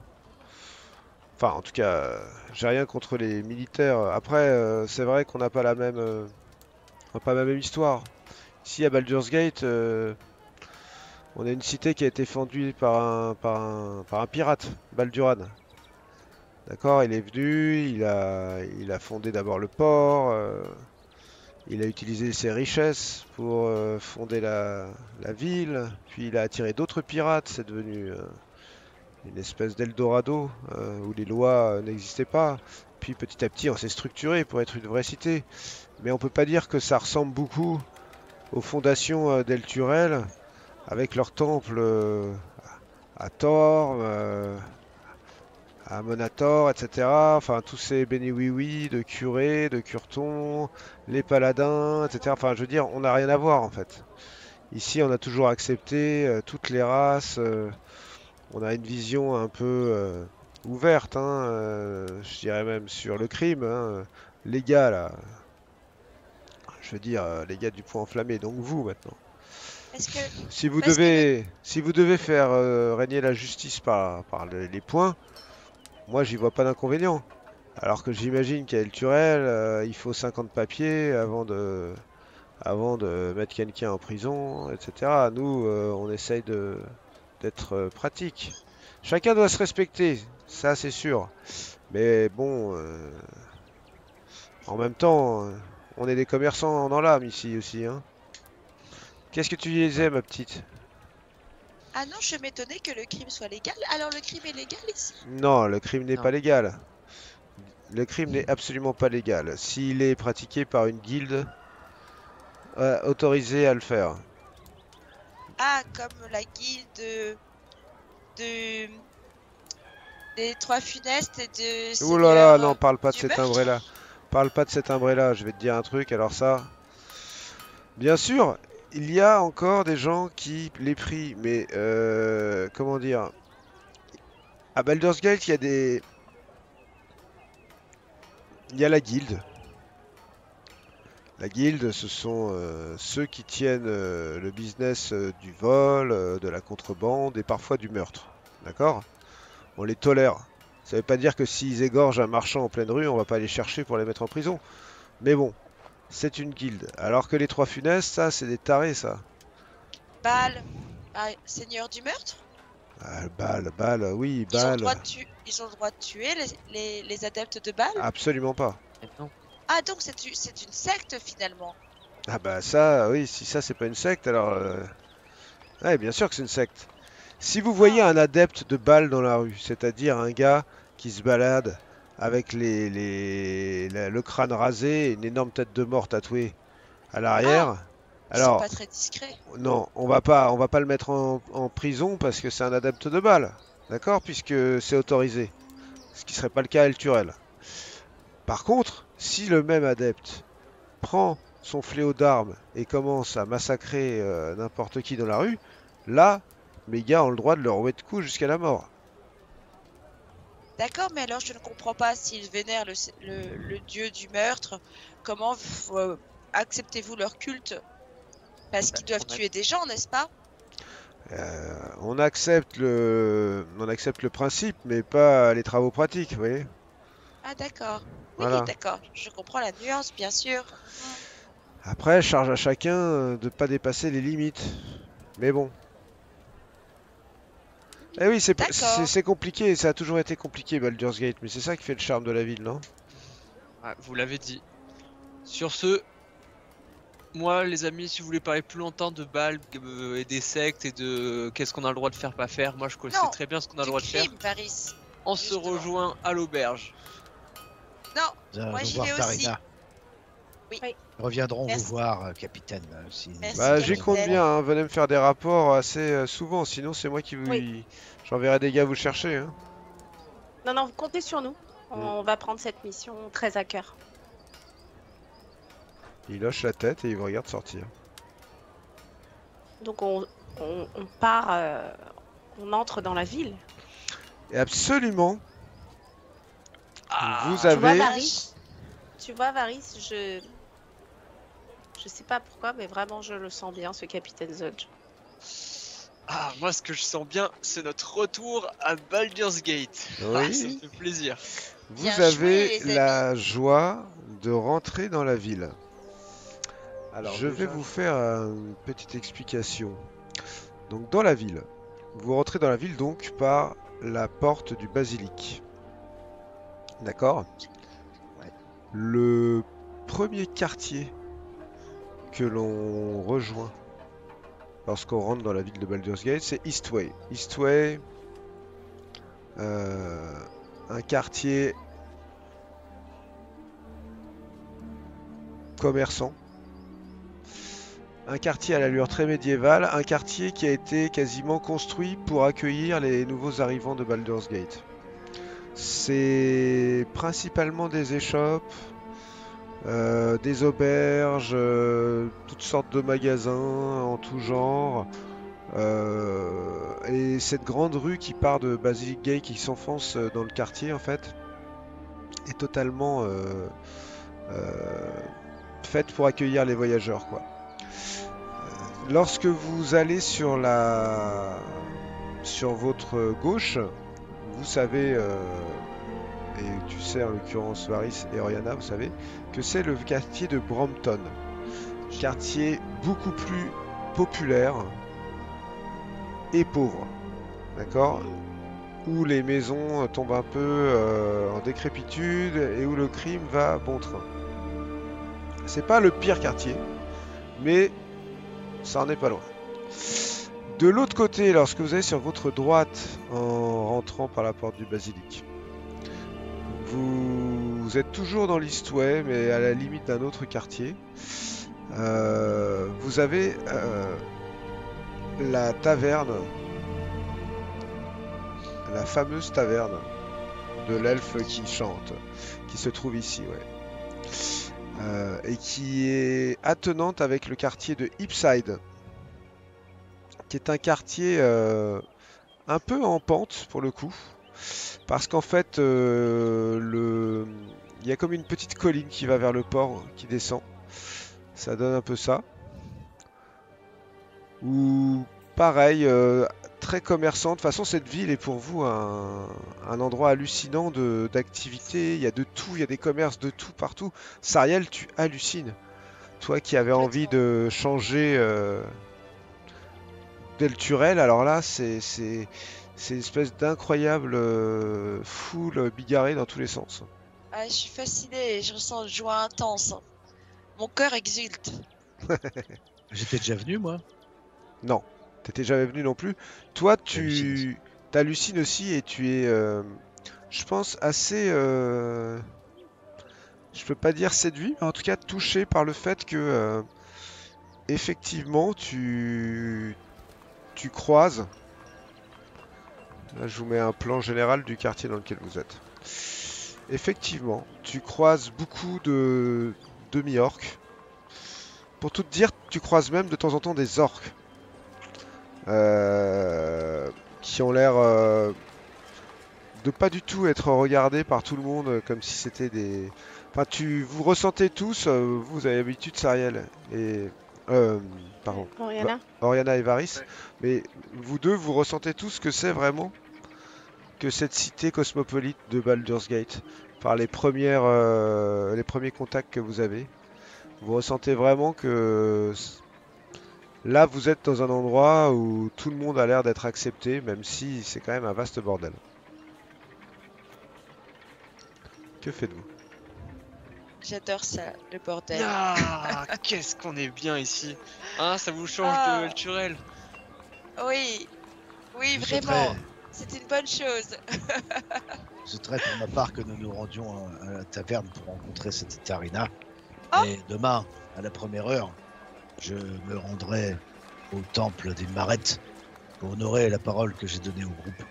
Enfin, en tout cas, j'ai rien contre les militaires. Après, c'est vrai qu'on n'a pas la même, on n'a pas la même histoire. Ici, à Baldur's Gate, on a une cité qui a été fondue par un pirate, Balduran. D'accord, il est venu, il a fondé d'abord le port, il a utilisé ses richesses pour fonder la ville, puis il a attiré d'autres pirates, c'est devenu une espèce d'Eldorado où les lois n'existaient pas. Puis petit à petit, on s'est structuré pour être une vraie cité. Mais on peut pas dire que ça ressemble beaucoup aux fondations d'El Turel, avec leur temple à Thor, à Monator, etc. Enfin, tous ces béni-oui-oui de curés, de curtons, les paladins, etc. Enfin, je veux dire, on n'a rien à voir en fait. Ici, on a toujours accepté toutes les races. On a une vision un peu ouverte, hein, je dirais même sur le crime. Hein. Les gars, là, je veux dire, les gars du point enflammé, donc vous maintenant. Est-ce que Si vous parce que devez faire régner la justice par les points, moi j'y vois pas d'inconvénient. Alors que j'imagine qu'à El Turel, il faut 50 papiers avant de mettre quelqu'un en prison, etc. Nous, on essaye d'être pratique. Chacun doit se respecter, ça c'est sûr. Mais bon, en même temps, on est des commerçants dans l'âme ici aussi, hein. Qu'est-ce que tu disais, ma petite? ah non, je m'étonnais que le crime soit légal. Alors le crime est légal ici? Non, le crime n'est Non. pas légal. Le crime n'est absolument pas légal. S'il est pratiqué par une guilde autorisée à le faire. Ah, comme la guilde de des trois funestes et de Ouh là là, Seigneur non, parle pas de du cet meurtre. imbré-là. Parle pas de cet imbré-là, je vais te dire un truc, alors ça... Bien sûr, il y a encore des gens qui les prient, mais comment dire... À Baldur's Gate, il y a la guilde. La guilde, ce sont ceux qui tiennent le business du vol, de la contrebande et parfois du meurtre. D'accord? On les tolère. Ça veut pas dire que s'ils égorgent un marchand en pleine rue, on va pas les chercher pour les mettre en prison. Mais bon, c'est une guilde. Alors que les trois funestes, ça, c'est des tarés, ça. Baal, ah, Seigneur du meurtre. Ah, Baal, oui, Ils ont le Baal. droit de ils ont le droit de tuer les adeptes de Baal. Absolument pas. Et non. Ah donc c'est une secte finalement. Ah bah ça, oui, si ça c'est pas une secte, alors... Ouais, bien sûr que c'est une secte. Si vous voyez un adepte de Baal dans la rue, c'est-à-dire un gars qui se balade avec le crâne rasé et une énorme tête de mort tatouée à l'arrière, Ils sont alors pas très discrets. non, on va pas le mettre en prison parce que c'est un adepte de Baal, d'accord, puisque c'est autorisé, ce qui serait pas le cas à El Turel. Par contre, si le même adepte prend son fléau d'armes et commence à massacrer n'importe qui dans la rue, là, mes gars ont le droit de le rouer de coups jusqu'à la mort. D'accord, mais alors je ne comprends pas s'ils vénèrent le dieu du meurtre. Comment acceptez-vous leur culte? Parce qu'ils doivent on a- tuer des gens, n'est-ce pas? On accepte le principe, mais pas les travaux pratiques, vous voyez. Ah d'accord. Voilà. Oui, d'accord. Je comprends la nuance, bien sûr. Après, charge à chacun de ne pas dépasser les limites. Mais bon. Eh oui, D'accord. c'est compliqué, ça a toujours été compliqué, Baldur's Gate, mais c'est ça qui fait le charme de la ville, non? Ah, vous l'avez dit. Sur ce, moi, les amis, si vous voulez parler plus longtemps de Baal et des sectes et de qu'est-ce qu'on a le droit de faire, pas faire, moi je sais Non, très bien ce qu'on a le Du droit de faire. crime, Paris. On se justement. rejoint à l'auberge. Non, moi j'y vais aussi. Farina. Oui. Oui. Nous reviendrons Merci. vous voir, capitaine. Si... Merci, Bah, j'y compte capitaine. bien, hein. Venez me faire des rapports assez souvent, sinon c'est moi qui vous... Oui. J'enverrai des gars vous chercher, hein. Non, non, vous comptez sur nous. On va prendre cette mission très à cœur. Il hoche la tête et il vous regarde sortir. Donc on part, on entre dans la ville. Et absolument, Ah, vous Tu vois, avez... Varys, je sais pas pourquoi, mais vraiment je le sens bien, ce capitaine Zodge. Ah, moi ce que je sens bien, c'est notre retour à Baldur's Gate. Oui. Ah, ça me fait plaisir. Vous Bien avez joué, les la joie de rentrer dans la ville. Alors, Je vais déjà, vous faire une petite explication. Donc dans la ville, vous rentrez dans la ville donc par la porte du basilic. D'accord? Ouais. Le premier quartier que l'on rejoint lorsqu'on rentre dans la ville de Baldur's Gate, c'est Eastway. Eastway, un quartier commerçant, un quartier à l'allure très médiévale, un quartier qui a été quasiment construit pour accueillir les nouveaux arrivants de Baldur's Gate. C'est principalement des échoppes, des auberges, toutes sortes de magasins en tout genre. Et cette grande rue qui part de Basilic Gate, qui s'enfonce dans le quartier en fait, est totalement faite pour accueillir les voyageurs, quoi. Lorsque vous allez sur votre gauche, vous savez, et tu sais en l'occurrence Varys et Oriana, vous savez que c'est le quartier de Brompton, quartier beaucoup plus populaire et pauvre, d'accord, où les maisons tombent un peu en décrépitude et où le crime va bon train. C'est pas le pire quartier, mais ça en est pas loin. De l'autre côté, lorsque vous allez sur votre droite en rentrant par la porte du basilic, vous êtes toujours dans l'Eastway, mais à la limite d'un autre quartier. Vous avez la taverne, la fameuse taverne de l'elfe qui chante, qui se trouve ici, ouais. Et qui est attenante avec le quartier de Hipside, qui est un quartier un peu en pente pour le coup, parce qu'en fait il y a comme une petite colline qui va vers le port, qui descend, ça donne un peu ça, ou pareil, très commerçant. De toute façon, cette ville est pour vous un endroit hallucinant d'activités. Il y a de tout, il y a des commerces de tout partout. Sariel, tu hallucines. Toi qui avais envie de changer d'Elturel, alors là, c'est une espèce d'incroyable foule bigarrée dans tous les sens. Ah, je suis fascinée, je ressens une joie intense. Mon cœur exulte. J'étais déjà venu, moi. Non, t'étais jamais venu non plus. Toi, tu t'hallucines aussi et tu es, je pense, assez, je peux pas dire séduit, mais en tout cas touché par le fait que, effectivement, tu croises. Là, je vous mets un plan général du quartier dans lequel vous êtes. Effectivement, tu croises beaucoup de demi-orques. Pour tout te dire, tu croises même de temps en temps des orques. Qui ont l'air de pas du tout être regardés par tout le monde comme si c'était des... Enfin, vous ressentez tous, vous avez l'habitude, Sariel et... pardon, Oriana et Varys, mais vous deux, vous ressentez tous que c'est vraiment que cette cité cosmopolite de Baldur's Gate, par les premiers contacts que vous avez. Vous ressentez vraiment que là, vous êtes dans un endroit où tout le monde a l'air d'être accepté, même si c'est quand même un vaste bordel. Que faites-vous? J'adore ça, le bordel. Ah, qu'est-ce qu'on est bien ici. Hein, ça vous change Ah. de Elturel? Oui, oui, Je vraiment. souhaiterais- C'est une bonne chose. Je souhaiterais pour ma part que nous nous rendions à la taverne pour rencontrer cette Tarina. Oh. Et demain, à la première heure, je me rendrai au temple des Marettes pour honorer la parole que j'ai donnée au groupe.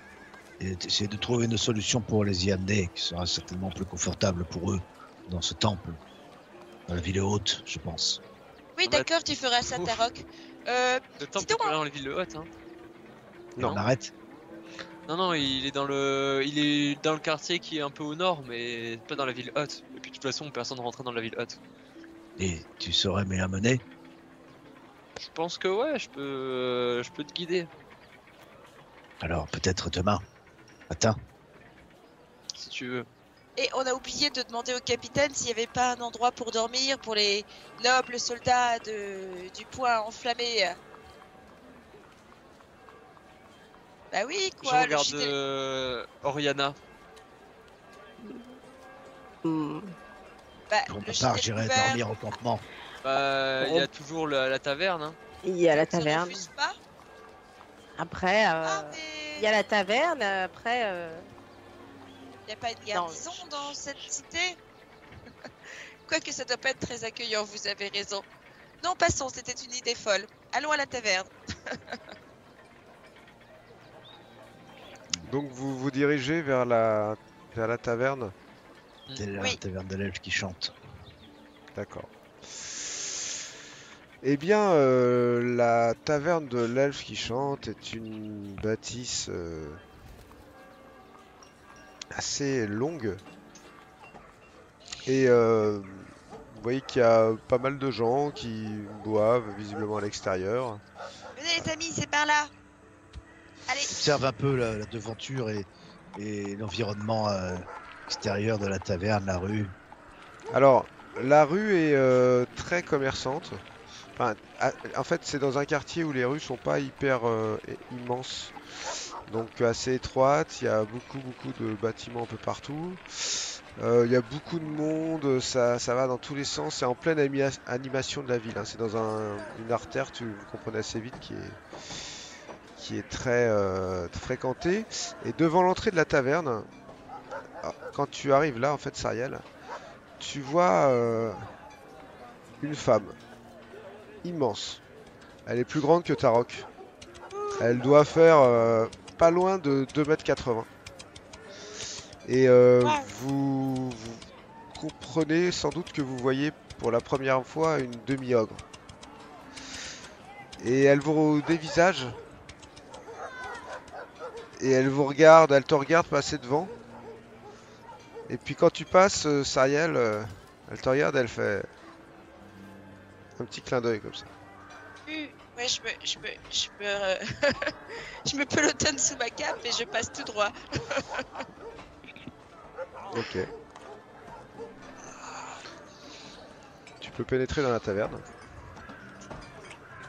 Et essayer de trouver une solution pour les y amener, qui sera certainement plus confortable pour eux dans ce temple. Dans la ville haute, je pense. Oui, d'accord, tu feras ça, Ouf. Tarok. Le temple Dis donc, est pas dans la ville de Hoth, hein. Non. Marettes. Non, il est dans le quartier qui est un peu au nord, mais pas dans la ville Hoth. Et puis de toute façon, personne ne rentrait dans la ville Hoth. Et tu saurais m'y amener? Je pense que ouais, je peux te guider, Alors peut-être demain matin. si tu veux. et on a oublié de demander au capitaine s'il n'y avait pas un endroit pour dormir pour les nobles soldats du point enflammé. Bah oui, Je quoi, le regarde château- Oriana. Hmm. bah, Pour le ma part, château j'irai couvert, dormir au campement. Bah, il y a toujours la taverne, hein. Il y a la ça taverne. refuse pas. Après, Ah, il y a mais... la taverne. Après, Y a pas une garnison dans cette cité? Quoique ça doit pas être très accueillant, vous avez raison. Non, passons, c'était une idée folle. Allons à la taverne. Donc vous vous dirigez vers la taverne. C'est la Oui. taverne de l'elfe qui chante. D'accord. Eh bien, la taverne de l'elfe qui chante est une bâtisse assez longue. Et vous voyez qu'il y a pas mal de gens qui boivent visiblement à l'extérieur. Venez les amis, c'est par là. Allez, Observe un peu la devanture et l'environnement extérieur de la taverne, la rue. Alors, la rue est très commerçante. Enfin, en fait, c'est dans un quartier où les rues sont pas hyper immenses. Donc assez étroites, il y a beaucoup de bâtiments un peu partout. Il y a beaucoup de monde, ça va dans tous les sens. C'est en pleine animation de la ville, hein. C'est dans une artère, vous comprenez assez vite, qui est très fréquentée. Et devant l'entrée de la taverne, quand tu arrives là, en fait, Sariel, tu vois une femme immense. Elle est plus grande que Tarok. Elle doit faire pas loin de 2,80 m. Et vous comprenez sans doute que vous voyez pour la première fois une demi-ogre. Et elle vous dévisage. Et elle te regarde passer devant. Et puis quand tu passes, Sariel, elle te regarde, elle fait un petit clin d'œil comme ça. ouais, je me pelotonne sous ma cape et je passe tout droit. Ok. Tu peux pénétrer dans la taverne.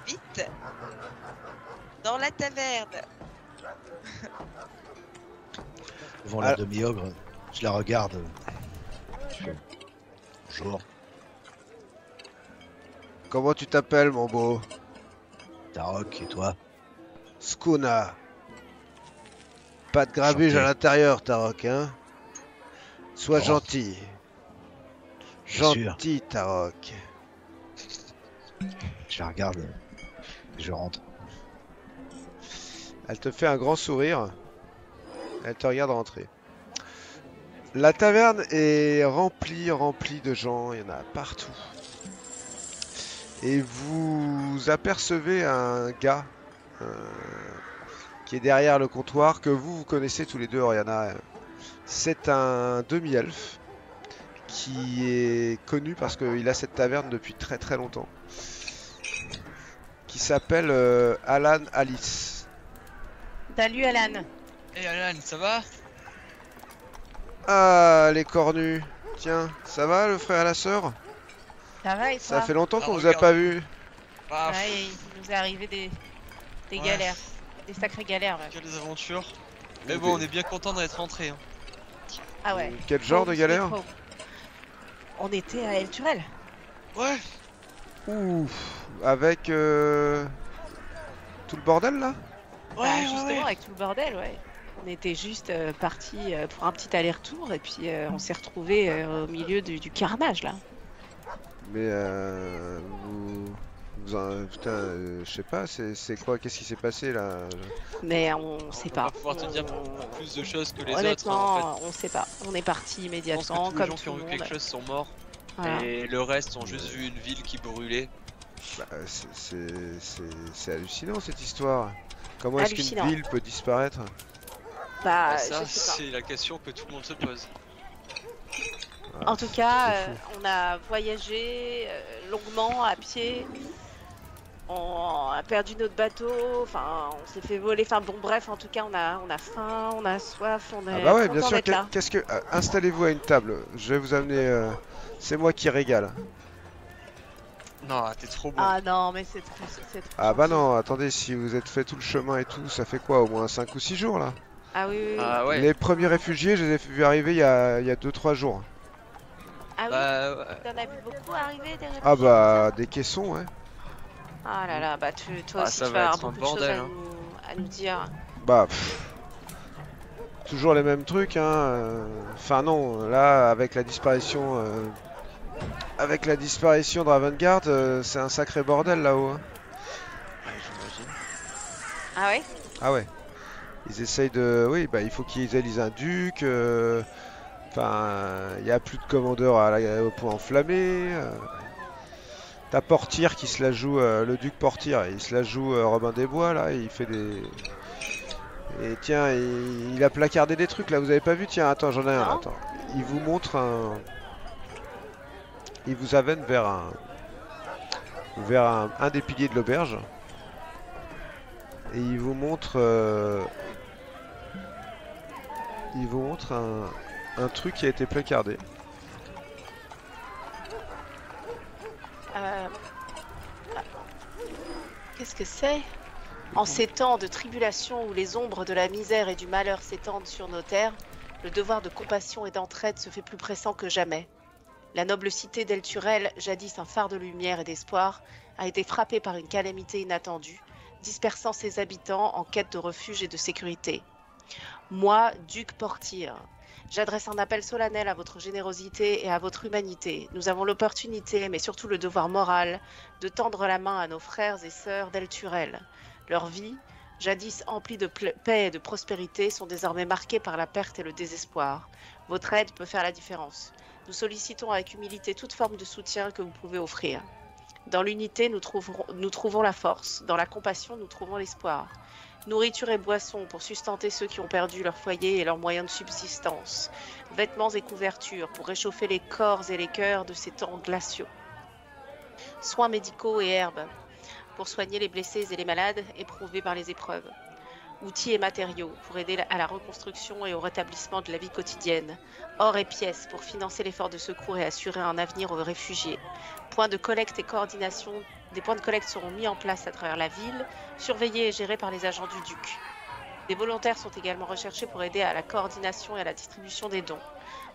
Vite. Dans la taverne. Devant Ah. la demi-ogre, je la regarde. Je fais, bonjour, Comment tu t'appelles, mon beau? Tarok, et toi? Skuna. Pas de grabuge Enchanté. à l'intérieur, Tarok, hein? Sois Oh. gentil. Bien sûr. Gentil, Tarok. Je la regarde et je rentre. Elle te fait un grand sourire. Elle te regarde rentrer. La taverne est remplie de gens. Il y en a partout. Et vous apercevez un gars qui est derrière le comptoir que vous connaissez tous les deux, Oriana. C'est un demi-elfe qui est connu parce qu'il a cette taverne depuis très longtemps. Qui s'appelle Alan Alice. Salut Alan. Hey Alan, ça va? Ah, les cornus. Tiens, ça va le frère et la sœur? Ça va et Ça toi? fait longtemps Ah, qu'on vous a regarde. pas vu. Ah, Ouais, il nous est arrivé des Ouais. galères. Des sacrées galères même. quelles aventures. Mais bon, on est bien content d'être rentré. Hein. Ah ouais. Quel genre de galère? On était à El Turel. Ouais. Ouf. Avec tout le bordel là? Bah, justement, avec tout le bordel, ouais. On était juste partis pour un petit aller-retour et puis on s'est retrouvés au milieu du carnage là. Mais putain, je sais pas, c'est quoi? Qu'est-ce qui s'est passé là? Mais on sait On pas. va pouvoir te dire plus de choses que les autres. Honnêtement, Hein, en on sait pas. On est parti fait. Je pense immédiatement que tous les comme gens qui tout ont le vu monde. quelque chose sont morts. Voilà. Et le reste ont juste vu une ville qui brûlait. Bah, c'est hallucinant cette histoire. Comment est-ce qu'une Hallucinant. ville peut disparaître? Bah, Et ça, je sais pas. c'est la question que tout le monde se pose. Ah, En tout cas, c'est fou. on a voyagé longuement à pied. On a perdu notre bateau. Enfin, on s'est fait voler. Enfin, bon, bref, en tout cas, on a faim, on a soif, on Ah est bah ouais, bien content sûr. d'être là. Qu'est-ce que installez-vous à une table. Je vais vous amener. C'est moi qui régale. Non, t'es trop bon. Ah non, mais c'est trop. Ah bah gentil. non, attendez, si vous êtes fait tout le chemin et tout, ça fait quoi, au moins 5 ou 6 jours là? Ah oui, oui, oui. Ah ouais. Les premiers réfugiés, je les ai vu arriver il y a 2-3 jours. Ah oui, Bah, ouais. t'en as vu beaucoup arriver des réfugiés Ah bah comme des caissons, ouais. ça. Ah là là, bah toi Ah, aussi ça tu va vas être avoir un beaucoup de choses bordel, hein. à nous dire. Bah toujours les mêmes trucs, hein. Enfin non, là avec la disparition de Ravengard, c'est un sacré bordel là-haut. Hein. Ouais, j'imagine. Ah ouais? Ah ouais. Ils essayent de... Oui, bah il faut qu'ils élisent un duc. Enfin, il n'y a plus de commandeur au point enflammé. T'as Portir qui se la joue, le duc Portir, il se la joue Robin des Bois là, il fait des... Et tiens, il a placardé des trucs là, vous avez pas vu? Tiens, attends, j'en ai un, Non. attends. Il vous montre un... Il vous amène vers un des piliers de l'auberge. Et il vous montre... Il vous montre un truc qui a été placardé. Ah, qu'est-ce que c'est? En ces temps de tribulation où les ombres de la misère et du malheur s'étendent sur nos terres, le devoir de compassion et d'entraide se fait plus pressant que jamais. La noble cité d'El Turel, jadis un phare de lumière et d'espoir, a été frappée par une calamité inattendue, dispersant ses habitants en quête de refuge et de sécurité. Moi, duc Portir, j'adresse un appel solennel à votre générosité et à votre humanité. Nous avons l'opportunité, mais surtout le devoir moral, de tendre la main à nos frères et sœurs d'El Turel. Leurs vies, jadis emplies de paix et de prospérité, sont désormais marquées par la perte et le désespoir. Votre aide peut faire la différence. Nous sollicitons avec humilité toute forme de soutien que vous pouvez offrir. Dans l'unité, nous trouvons la force. Dans la compassion, nous trouvons l'espoir. Nourriture et boissons pour sustenter ceux qui ont perdu leur foyer et leurs moyens de subsistance. Vêtements et couvertures pour réchauffer les corps et les cœurs de ces temps glaciaux. Soins médicaux et herbes pour soigner les blessés et les malades éprouvés par les épreuves. Outils et matériaux pour aider à la reconstruction et au rétablissement de la vie quotidienne. Or et pièces pour financer l'effort de secours et assurer un avenir aux réfugiés. Points de collecte et coordination. Des points de collecte seront mis en place à travers la ville, surveillés et gérés par les agents du duc. Des volontaires sont également recherchés pour aider à la coordination et à la distribution des dons.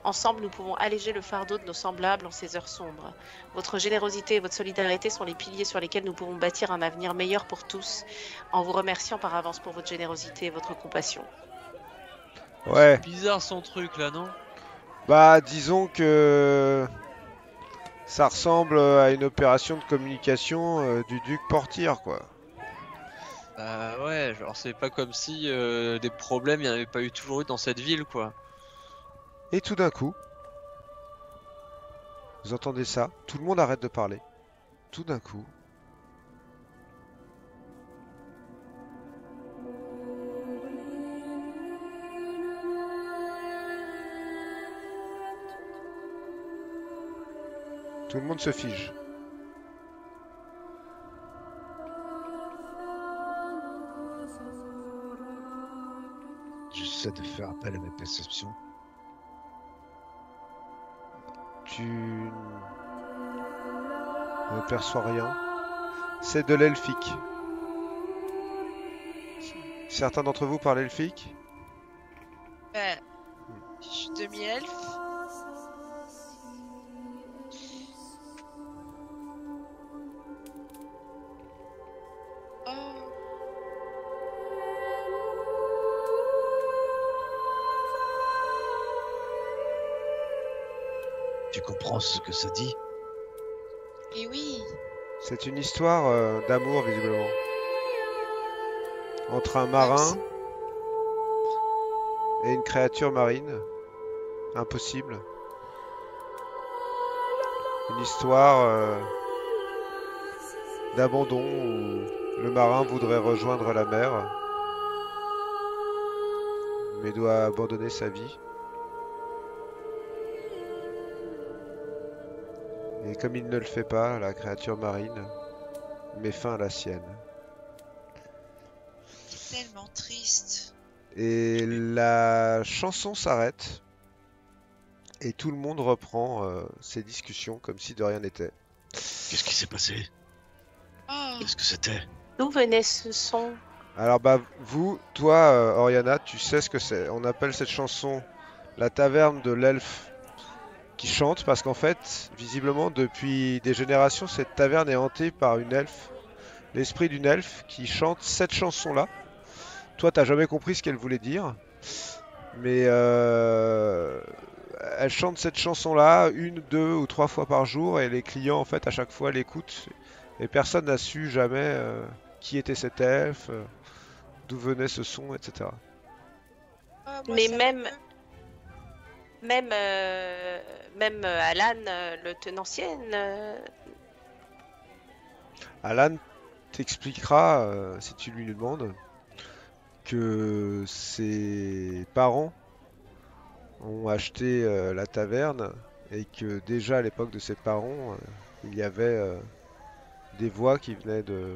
Ensemble, nous pouvons alléger le fardeau de nos semblables en ces heures sombres. Votre générosité et votre solidarité sont les piliers sur lesquels nous pouvons bâtir un avenir meilleur pour tous, en vous remerciant par avance pour votre générosité et votre compassion. Ouais, Bizarre son truc là, non? bah disons que... Ça ressemble à une opération de communication du duc Portir, quoi. Bah ouais, genre c'est pas comme si des problèmes il n'y en avait pas eu toujours eu dans cette ville quoi. Et tout d'un coup, vous entendez ça, tout le monde arrête de parler. Tout d'un coup, tout le monde se fige. J'essaie de faire appel à mes perceptions. Tu ne perçois rien. C'est de l'elfique. Certains d'entre vous parlent elfique? Ben, je suis demi-elfe. Oh. Tu comprends ce que ça dit? Et oui. C'est une histoire d'amour, visiblement. Entre un marin et une créature marine. Impossible. Une histoire d'abandon où le marin voudrait rejoindre la mer, mais doit abandonner sa vie. Et comme il ne le fait pas, la créature marine met fin à la sienne. C'est tellement triste. Et la chanson s'arrête. Et tout le monde reprend ses discussions comme si de rien n'était. Qu'est-ce qui s'est passé? Oh. Qu'est-ce que c'était? D'où venait ce son? Alors bah vous, toi Oriana, tu sais ce que c'est. On appelle cette chanson la taverne de l'elfe qui chante parce qu'en fait, visiblement depuis des générations, cette taverne est hantée par une elfe, l'esprit d'une elfe qui chante cette chanson-là. Toi, t'as jamais compris ce qu'elle voulait dire. Mais elle chante cette chanson-là 1, 2 ou 3 fois par jour et les clients en fait à chaque fois l'écoutent et personne n'a su jamais qui était cet elfe, d'où venait ce son, etc. Ah, moi, Mais ça même- me- Même Alan, le tenancier, Alan t'expliquera, si tu lui demandes, que ses parents ont acheté la taverne et que déjà à l'époque de ses parents, il y avait des voix qui venaient de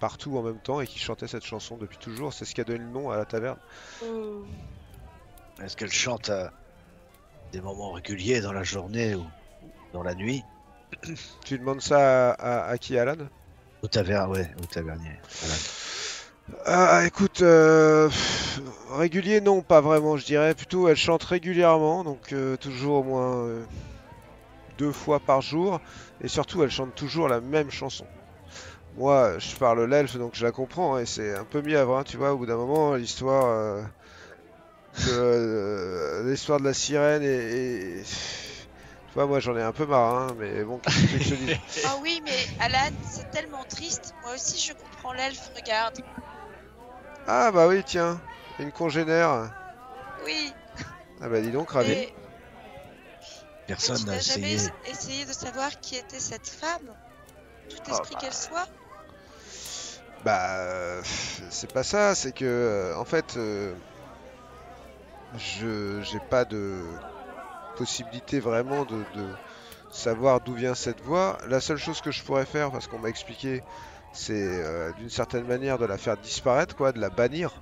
partout en même temps et qui chantaient cette chanson depuis toujours. C'est ce qui a donné le nom à la taverne. hmm, Est-ce qu'elle chante à des moments réguliers dans la journée ou dans la nuit? Tu demandes ça à qui, Alan? Au tavernier, au tavernier. Voilà. Ah, écoute, régulier, non, pas vraiment, je dirais. Plutôt, elle chante régulièrement, donc toujours au moins 2 fois par jour. Et surtout, elle chante toujours la même chanson. Moi, je parle l'elfe, donc je la comprends, hein, et c'est un peu mièvre, hein, tu vois. Au bout d'un moment, l'histoire l'histoire de la sirène tu vois, moi, j'en ai un peu marre, hein, mais bon, qu'est-ce que tu veux que je te dise? Ah oui, mais Alan, c'est tellement triste. Moi aussi, je comprends l'elfe, regarde. Ah, bah oui, tiens, une congénère. Oui, Ah bah dis donc, ravi. mais Personne tu n'a n'as jamais essayé. essayé de savoir qui était cette femme? Tout Ah, esprit bah. qu'elle soit? Bah, c'est pas ça, c'est que, en fait, j'ai pas de possibilité vraiment de savoir d'où vient cette voix. La seule chose que je pourrais faire, parce qu'on m'a expliqué, c'est d'une certaine manière de la faire disparaître, quoi, de la bannir.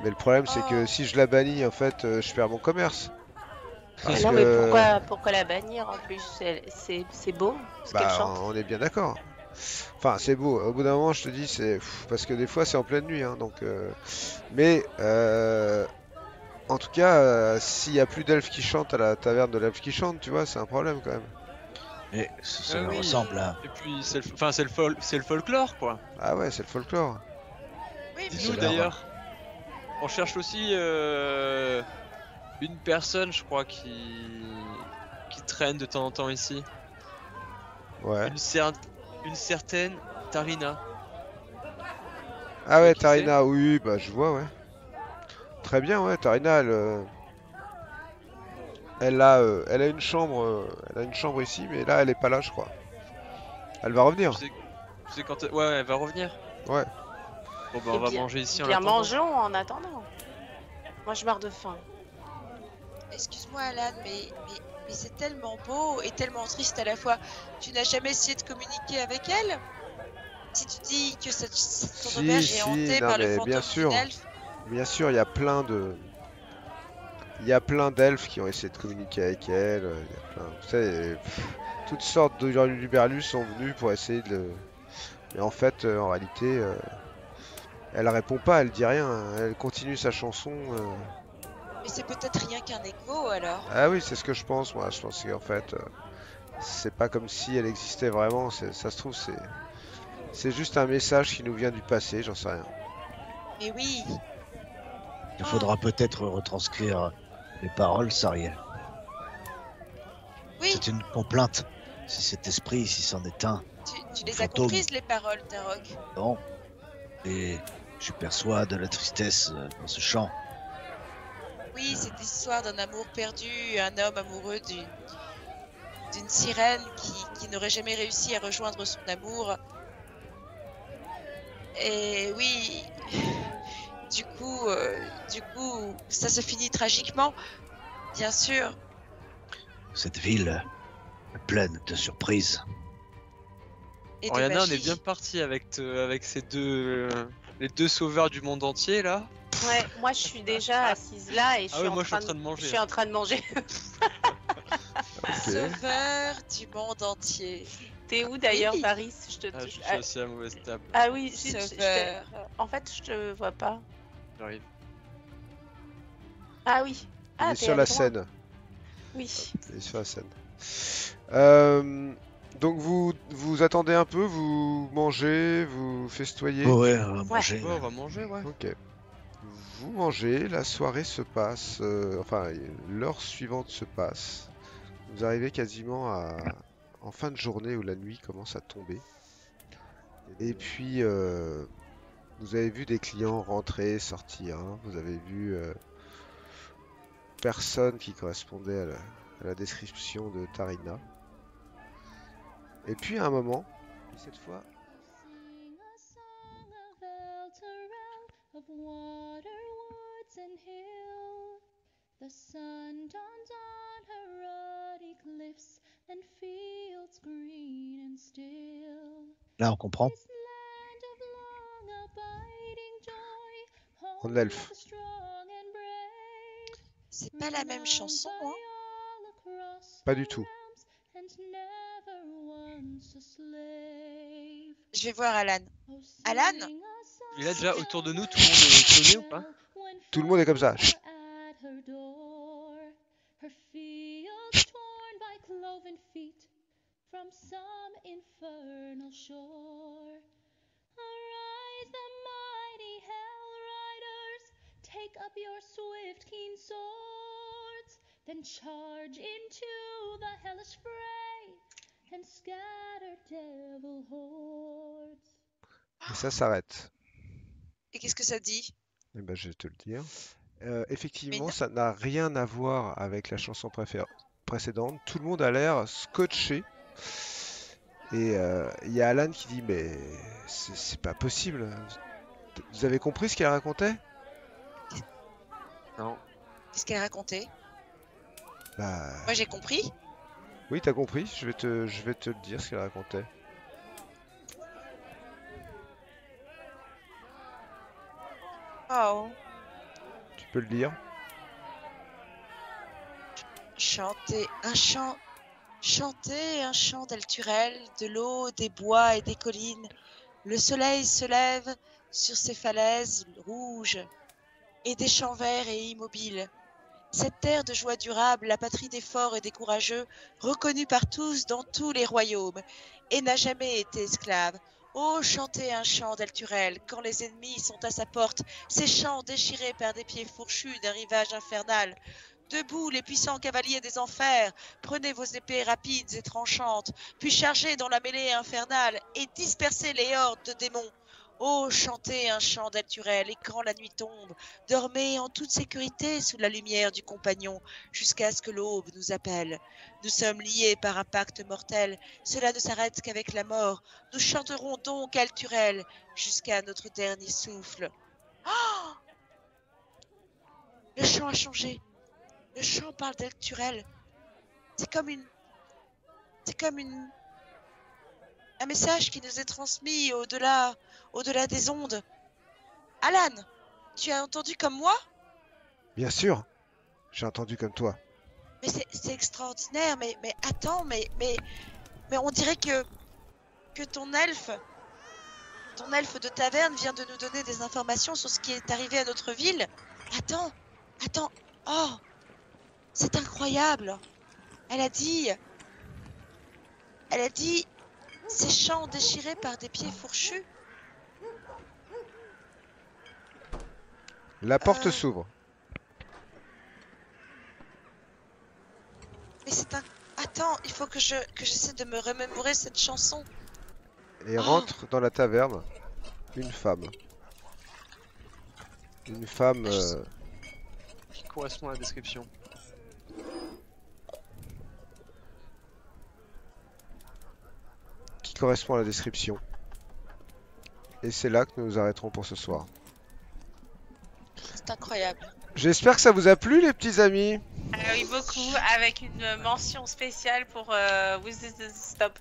Mais le problème, c'est que Oh. si je la bannis, en fait, je perds mon commerce. Parce non, que, mais pourquoi la bannir en plus? C'est beau ce qu'elle bah, chante. on est bien d'accord. Enfin, c'est beau. Au bout d'un moment, je te dis, c'est parce que des fois, c'est en pleine nuit, hein, donc. Mais en tout cas, s'il y a plus d'elfes qui chantent à la taverne de l'elfe qui chante, tu vois, c'est un problème quand même. Mais ça Ah me oui. ressemble à. Et puis c'est le folklore quoi. Ah ouais, c'est le folklore. Oui, C'est mais Nous cela, d'ailleurs, on cherche aussi une personne, je crois, qui traîne de temps en temps ici. Ouais. Une certaine Tarina. Ah ouais, qui Tarina, oui, bah je vois, ouais. Très bien, ouais, Tarina, elle a une chambre, elle a une chambre ici, mais là, elle est pas là, je crois. Elle va revenir. Tu sais quand ouais, elle va revenir. Ouais. Bon bah on Eh va bien- manger ici en Bien attendant. mangeons en attendant. Moi, je meurs de faim. excuse-moi, Alan, mais c'est tellement beau et tellement triste à la fois. Tu n'as jamais essayé de communiquer avec elle? Si tu dis que ton Si, auberge est si, hantée non, par le mais fantôme bien d'une sûr. elfe, Bien sûr, il y a plein de. Il y a plein d'elfes qui ont essayé de communiquer avec elle. Il y a plein. Tu sais, toutes sortes de Luberlus sont venus pour essayer de le. Mais en fait, en réalité, elle répond pas, elle dit rien. Elle continue sa chanson. mais c'est peut-être rien qu'un écho alors. Ah oui, c'est ce que je pense, moi. Je pense qu'en fait, c'est pas comme si elle existait vraiment. Ça se trouve, c'est juste un message qui nous vient du passé, j'en sais rien. Mais oui, Il faudra peut-être retranscrire les paroles, Sariel. oui, C'est une complainte. Si cet esprit, si c'en est un, tu les as fantôme. comprises les paroles, Tarok. non. Et je perçois de la tristesse dans ce chant. Oui, c'est l'histoire d'un amour perdu, un homme amoureux d'une sirène qui n'aurait jamais réussi à rejoindre son amour. Et oui, du coup, ça se finit tragiquement, bien sûr. Cette ville est pleine de surprises. Et de Oriana, on magie. est bien parti avec ces deux les deux sauveurs du monde entier là. Ouais, moi, je suis déjà assise là et je Ah suis ouais, en moi je suis en train train de manger. Je suis en train de manger. Sauveur du monde entier. T'es où d'ailleurs, Oui. Paris? Ah, je suis assis à la mauvaise table. Ah oui, Sauveur. en fait, je te vois pas. J'arrive. Ah oui. Il Ah, est t'es sur à la droite. scène. Oui. Il est sur la scène. Donc vous attendez un peu, vous mangez, vous festoyez. Oh ouais, on va manger. Ouais, on va manger, ouais. Ok. vous mangez, la soirée se passe, enfin l'heure suivante se passe. Vous arrivez quasiment en fin de journée où la nuit commence à tomber. Et puis vous avez vu des clients rentrer, sortir. Hein. Vous avez vu personne qui correspondait à la description de Tarina. Et puis à un moment, cette fois, of water, woods and hill. The sun dawns on her ruddy cliffs and fields green and still. Là, on comprend. This land of long abiding joy, En home elfe. of the strong and brave, C'est pas la même chanson, hein. renowned by all across pas the du tout. realms, and never once a slave. Je vais voir Alan. Oh, Alan? sing a song Et là, déjà, autour de nous, tout le monde est sonné ou pas? Tout le monde est comme ça. Chut. At her door, her fields torn by cloven feet from some infernal shore. Arise, the mighty hell riders, take up your swift, keen swords, then charge into the hellish fray and scatter devil hordes. Et ça s'arrête. Et qu'est-ce que ça dit? Eh ben, je vais te le dire. Effectivement, Mais non. ça n'a rien à voir avec la chanson précédente. Tout le monde a l'air scotché. Et il y a Alan qui dit, mais c'est pas possible. Vous avez compris ce qu'elle racontait? Non. Qu'est-ce qu'elle racontait? Bah, Moi j'ai compris. oui, t'as compris. Je vais te le dire ce qu'elle racontait. Oh. Tu peux le lire. Chanter un chant d'Elturel, de l'eau, des bois et des collines. Le soleil se lève sur ces falaises rouges et des champs verts et immobiles. Cette terre de joie durable, la patrie des forts et des courageux, reconnue par tous dans tous les royaumes, et n'a jamais été esclave. Oh, chantez un chant d'Elturel, quand les ennemis sont à sa porte, ces chants déchirés par des pieds fourchus d'un rivage infernal. Debout, les puissants cavaliers des enfers, prenez vos épées rapides et tranchantes, puis chargez dans la mêlée infernale et dispersez les hordes de démons. Oh, chantez un chant d'Elturel, et quand la nuit tombe, dormez en toute sécurité sous la lumière du compagnon, jusqu'à ce que l'aube nous appelle. Nous sommes liés par un pacte mortel, cela ne s'arrête qu'avec la mort. Nous chanterons donc Elturel jusqu'à notre dernier souffle. Oh! Le chant a changé. Le chant parle d'Elturel. C'est comme un message qui nous est transmis au-delà des ondes. Alan, tu as entendu comme moi? Bien sûr, j'ai entendu comme toi. Mais c'est extraordinaire. Mais attends, mais on dirait que ton elfe de taverne vient de nous donner des informations sur ce qui est arrivé à notre ville. Attends. Oh, c'est incroyable. Elle a dit, ces chants déchirés par des pieds fourchus. La porte s'ouvre. Mais c'est un... Attends, il faut que j'essaie de me remémorer cette chanson. Et Oh. rentre dans la taverne une femme. Une femme... Qui correspond à la description. qui correspond à la description. Et c'est là que nous nous arrêterons pour ce soir. C'est incroyable. J'espère que ça vous a plu les petits amis. Ah oui, beaucoup, avec une mention spéciale pour With This Stop.